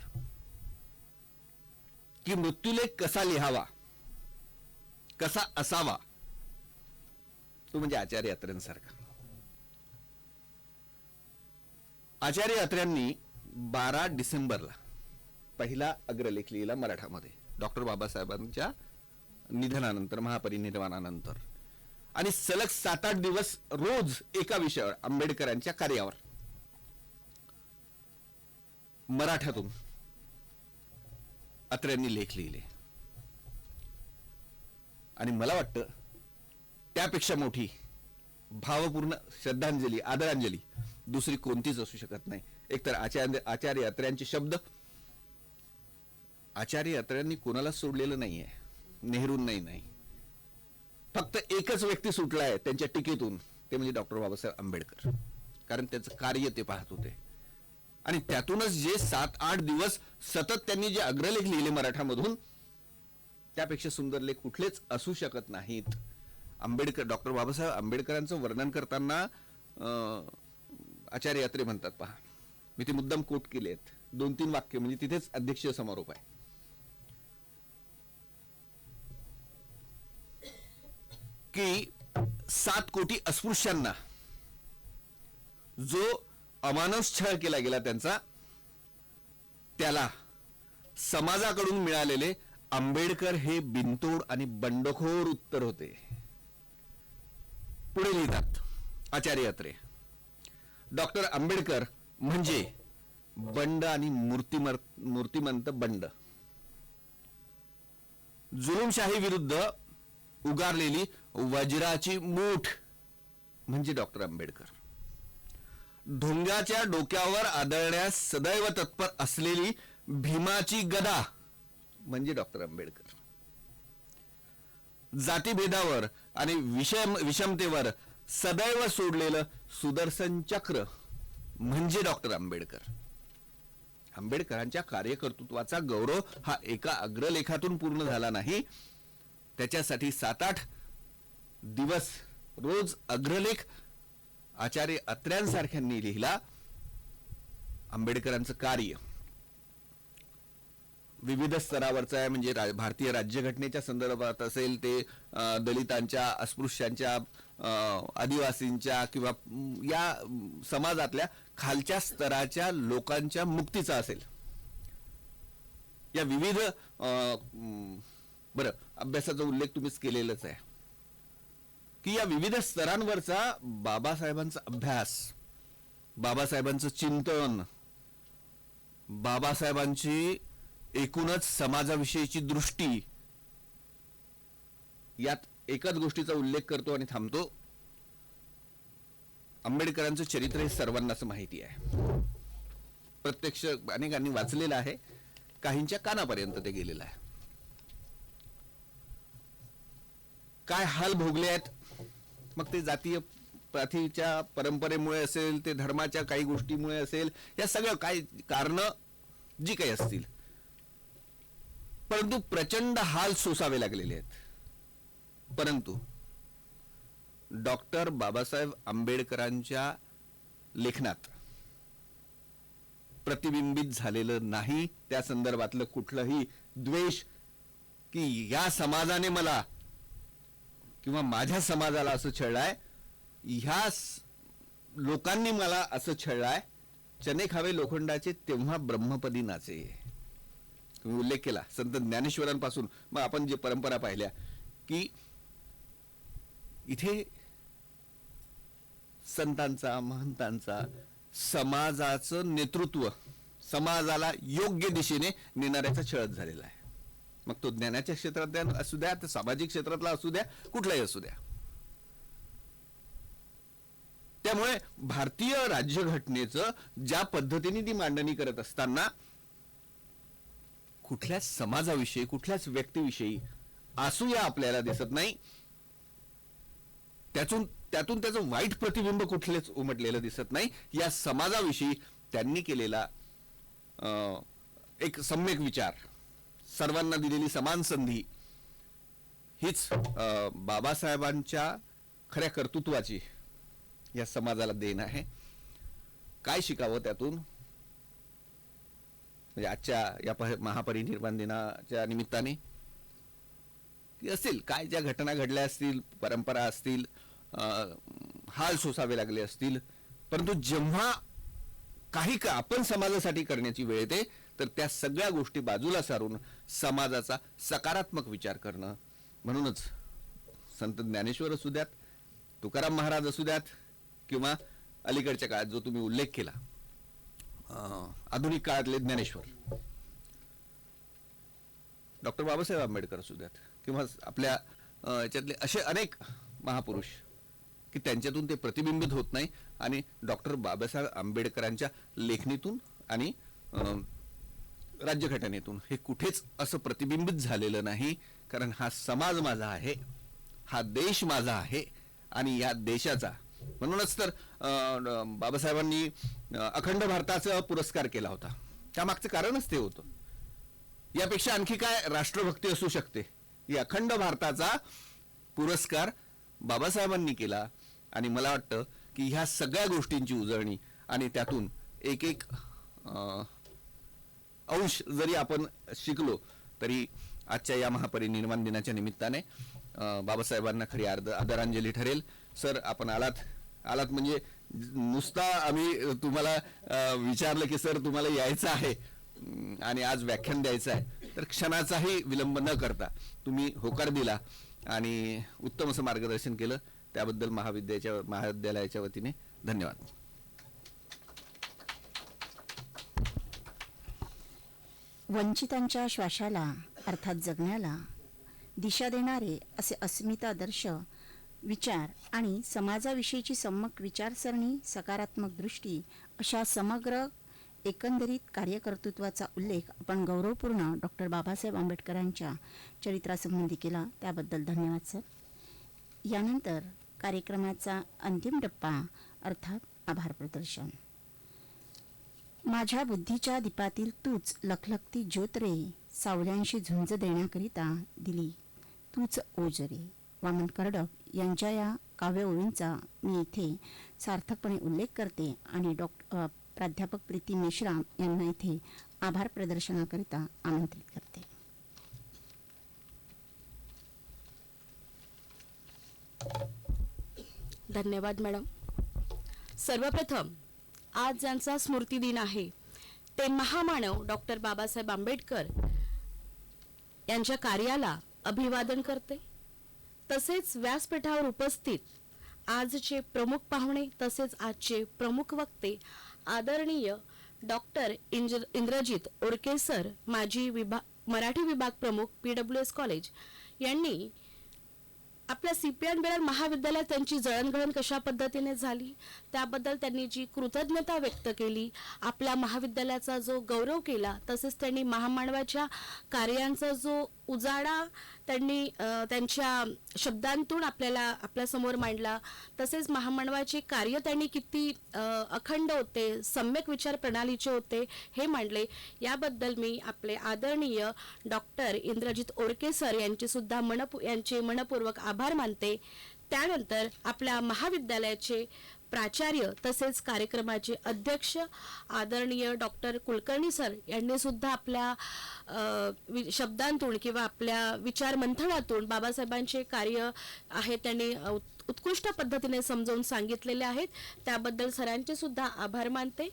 की मृत्यूलेख कसा लिहावा, कसा असावा, तो म्हणजे आचार्य अत्र्यांसारखा. आचार्य अत्र्यांनी 12 डिसेंबरला पहिला अग्रलेख लिहिला मराठामध्ये डॉक्टर बाबासाहेबांच्या निधनानंतर, महापरिनिर्वाणानंतर, आणि सलग 7-8 दिवस रोज एका विषयावर आंबेडकरांच्या कार्यावर मराठातून अत्र्यांनी लेख लिहिले. आणि मला वाटतं त्यापेक्षा मोठी भावपूर्ण श्रद्धांजली, आदरांजली दुसरी कोणतीच असू शकत नाही. एकतर आचार्य अत्र्यांचे शब्द. आचार्य अत्र्यांनी कोणाला सोडलेलं नाहीये, नेहरूंनाही नाही, फक्त एकच व्यक्ती सुटलाय त्यांच्या टीकेतून, ते म्हणजे डॉक्टर बाबासाहेब आंबेडकर. कारण त्याचं कार्य ते पाहत होते आणि त्यातूनच जे 7-8 दिवस सतत त्यांनी जे अग्रलेख लिहिले मराठामधून, त्यापेक्षा सुंदर लेख कुठलेच असू शकत नाहीत. डॉक्टर बाबासाहेब आंबेडकरांचं वर्णन करताना आचार्य अत्रे म्हणतात, पहा मी ते मुद्दाम कोट केले आहेत, 2-3 वाक्य, म्हणजे तिथेच अध्यक्ष समारोप आहे. की 7 कोटी अस्पृश्यांना जो अमानुष छळ केला गेला त्यांचा, त्याला समाजाकडून मिळालेले आंबेडकर हे बिनतोड आणि बंडखोर उत्तर होते. पुढे लिहितात आचार्य अत्रे, डॉक्टर आंबेडकर म्हणजे बंड आणि मूर्तिमंत बंड. जुलूमशाही विरुद्ध उगारलेली वज्राची मूठ म्हणजे डॉक्टर आंबेडकर. ढोंग्याच्या डोक्यावर आदळण्यास सदैव तत्पर असलेली भीमाची गदा म्हणजे डॉक्टर आंबेडकर. जातीभेदावर आणि विषमतेवर सदैव सोडलेलं सुदर्शन चक्र म्हणजे डॉक्टर आंबेडकर. आंबेडकरांच्या कार्यकर्तृत्वाचा गौरव हा एका अग्रलेखातून पूर्ण झाला नाही. त्याच्यासाठी 7-8 दिवस रोज अग्रलेख आचार्य अत्र्यांसारख्यांनी लिहिला. आंबेडकरांचं कार्य विविध स्तरावरचं आहे, म्हणजे भारतीय राज्यघटनेच्या संदर्भात असेल, ते दलितांच्या, अस्पृश्यांच्या, आदिवासींच्या किंवा या समाजातल्या खालच्या स्तराच्या लोकांच्या मुक्तीचा असेल. या विविध अभ्यासाचा उल्लेख तुम्हीच केलेलाच आहे की या विविध स्तरांवरचा बाबासाहेबांचा अभ्यास, बाबासाहेबांचं चिंतन, बाबासाहेबांची एकूणच समाजाविषयीची दृष्टी, यात एकच गोष्टीचा उल्लेख करतो आणि थांबतो. आंबेडकरांचं चरित्र हे सर्वांनाच माहिती आहे, प्रत्यक्ष अनेकांनी वाचलेलं आहे, काहींच्या कानापर्यंत ते गेलेलं आहे. काय हाल भोगले आहेत, मग ते जातीय प्रथेच्या परंपरेमुळे असेल, ते धर्माच्या काही गोष्टीमुळे असेल, या सगळं काही कारण जी काही असतील, परंतु प्रचंड हाल सोसावे लागलेले आहेत. परंतु डॉक्टर बाबासाहेब आंबेडकरांच्या लेखनात प्रतिबिंबित झालेलं नाही त्या संदर्भातलं कुठलंही द्वेष, की या समाजाने मला किंवा माझ्या समाजाला असं छळलंय, ह्या लोकांनी मला असं छळलंय, चणे खावे लोखंडाचे तेव्हा ब्रह्मपदी नाचे. तुम्ही उल्लेख केला संत ज्ञानेश्वरांपासून, मग आपण जे परंपरा पाहिल्या की इथे संतांचा, महंतांचा, समाजाचं नेतृत्व, समाजाला योग्य दिशेने नेणाऱ्याचा छळच झालेला आहे. मग तो ज्ञानाच्या क्षेत्रात असू द्या, तर सामाजिक क्षेत्रातला असू द्या, कुठलाही असू द्या. त्यामुळे भारतीय राज्यघटनेचं ज्या पद्धतीने ती मांडणी करत असताना कुठल्याच समाजाविषयी, कुठल्याच व्यक्तीविषयी असूया आपल्याला दिसत नाही. त्यातून त्याचं वाईट प्रतिबिंब कुठलेच उमटलेलं दिसत नाही. या समाजाविषयी त्यांनी केलेला एक सम्यक विचार, सर्वांना दिलेली समान संधी, हीच बाबासाहेबांच्या खऱ्या कर्तृत्वाची या समाजाला देण आहे. काय शिकावं त्यातून, म्हणजे आजच्या या महापरिनिर्वाण दिनाच्या निमित्ताने असेल, काय ज्या घटना घडल्या असतील, परंपरा असतील, हाल सोसावे लागले असतील, परंतु जेव्हा काही आपण समाजासाठी करण्याची वेळ येते, तर त्या सगळ्या गोष्टी बाजूला सारून समाजाचा सकारात्मक विचार करणं. म्हणूनच संत ज्ञानेश्वर असू द्यात, तुकाराम महाराज असू द्यात, किंवा अलीकडच्या काळात जो तुम्ही उल्लेख केला आधुनिक काळातले ज्ञानेश्वर, डॉक्टर बाबासाहेब आंबेडकर असू द्यात, किंवा आपल्या याच्यातले असे अनेक महापुरुष की त्यांच्यातून ते प्रतिबिंबित होत नाही. आणि डॉक्टर बाबासाहेब आंबेडकरांच्या लेखणीतून आणि राज्यघटनेतून हे कुठेच असं प्रतिबिंबित झालेलं नाही. कारण हा समाज माझा आहे, हा देश माझा आहे आणि या देशाचा, म्हणूनच तर बाबासाहेबांनी अखंड भारताचा पुरस्कार केला होता. त्यामागचं कारणच ते होतं. यापेक्षा आणखी काय राष्ट्रभक्ती असू शकते. या अखंड भारताचा पुरस्कार बाबासाहेबांनी केला आणि मला वाटतं की ह्या सगळ्या गोष्टींची उजळणी आणि त्यातून एक एक अंश जरी आपण शिकलो तरी आजच्या या महापरिनिर्वाण दिनाच्या निमित्ताने बाबासाहेबांना खरी आदरांजली ठरेल. सर, आपण आलात म्हणजे नुसता आम्ही तुम्हाला विचारलं की सर तुम्हाला यायचं आहे आणि आज व्याख्यान द्यायचं आहे, तर क्षणाचाही विलंब न करता तुम्ही होकार दिला आणि उत्तम असं मार्गदर्शन केलं. त्याबद्दल महाविद्यालयाच्या वतीने धन्यवाद. वंचितांच्या श्वासाला अर्थात जगण्याला दिशा देणारे असे अस्मितादर्श विचार आणि समाजाविषयीची सम्यक विचारसरणी, सकारात्मक दृष्टी अशा समग्र एकंदरीत कार्यकर्तृत्वाचा उल्लेख आपण गौरवपूर्ण डॉक्टर बाबासाहेब आंबेडकरांच्या चरित्रासंबंधी केला. त्याबद्दल धन्यवाद सर. यानंतर कार्यक्रमाचा अंतिम टप्पा अर्थात आभार प्रदर्शन. माझ्या बुद्धीच्या दीपातील तूच लखलखती ज्योत रे, सावल्यांशी झुंज देण्याकरिता दिली तूच ओज रे. वामन कर्डक यांच्या या काव्य ओळींचा मी इथे सार्थकपणे उल्लेख करते आणि प्राध्यापक प्रीती मेश्राम यांना इथे आभार प्रदर्शनाकरिता आमंत्रित करते. धन्यवाद मॅडम. सर्वप्रथम आज ज्यांचा स्मृती दिन आहे ते महामानव डॉक्टर बाबासाहेब आंबेडकर यांच्या कार्याला अभिवादन करते. तसेच व्यासपीठावर उपस्थित आजचे प्रमुख पाहुणे तसेच आजचे प्रमुख वक्ते आदरणीय डॉक्टर इंद्रजित ओडके सर, माजी मराठी विभाग प्रमुख PWS कॉलेज यांनी आपल्या CPN बिरार महाविद्यालयात त्यांची जळणघळण कशा पद्धतीने झाली त्याबद्दल त्यांनी जी कृतज्ञता व्यक्त केली, आपल्या महाविद्यालयाचा जो गौरव केला, तसेच त्यांनी महामानवाच्या कार्यांचा जो उजाळा त्यांनी त्यांच्या शब्दांतून आपल्या समोर मांडला, तसेच महामानवाचे कार्य त्यांनी किती अखंड होते, सम्यक विचार प्रणालीचे होते हे मांडले. याबद्दल मी आपले आदरणीय डॉक्टर इंद्रजित ओडके सर यांचे मनपूर्वक आभार मानते. त्यानंतर आपल्या महाविद्यालयाचे प्राचार्य तसेच कार्यक्रमाचे अध्यक्ष आदरणीय डॉक्टर कुलकर्णी सर यांनी सुद्धा आपल्या शब्दांतून किंवा आपल्या विचार मंथनातून बाबासाहेबांचे कार्य आहे त्यांनी उत्कृष्ट पद्धतीने समजावून सांगितलेले आहेत. त्याबद्दल सरांचे सुद्धा आभार मानते.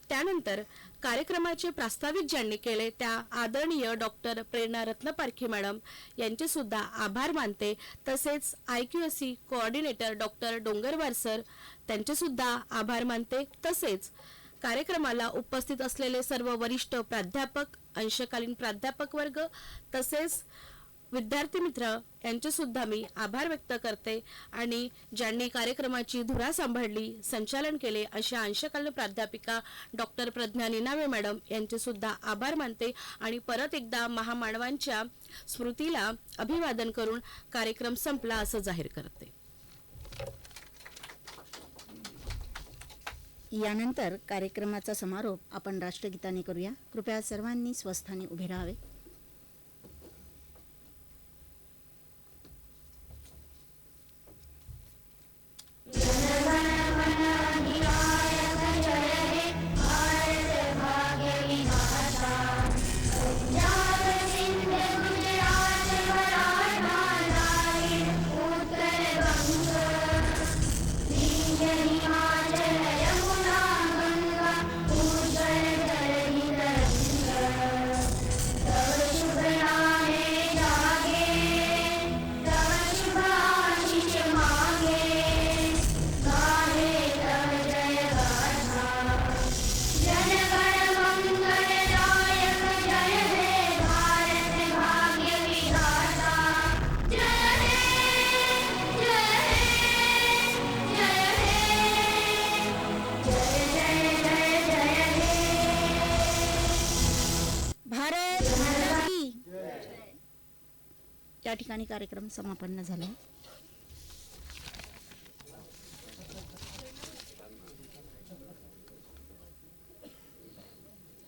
त्यानंतर कार्यक्रमाचे प्रास्ताविक ज्यांनी केले त्या आदरणीय डॉक्टर प्रेरणा रत्नपारखी मॅडम यांचे सुद्धा आभार मानते. तसेच IQSC coordinator doctor Dongarwar sir त्यांचे सुद्धा आभार मानते. तसेच कार्यक्रमाला उपस्थित असलेले सर्व वरिष्ठ प्राध्यापक, अंशकालीन प्राध्यापक वर्ग तसेच विद्यार्थी मित्र यांचे सुद्धा मी आभार व्यक्त करते. आणि ज्यांनी कार्यक्रमाची धुरा सांभाळली, संचालन केले अशा अंशकालीन प्राध्यापिका डॉक्टर प्रज्ञा निनावे मॅडम यांचे सुद्धा आभार मानते. आणि परत एकदा महामानवांच्या स्मृतीला अभिवादन करून कार्यक्रम संपला असं जाहीर करते. यानंतर कार्यक्रमाचा समारोप आपण राष्ट्रगीताने करूया. कृपया सर्वांनी स्वस्थानी उभे राहावे. या ठिकाणी कार्यक्रम समापन्न झाला.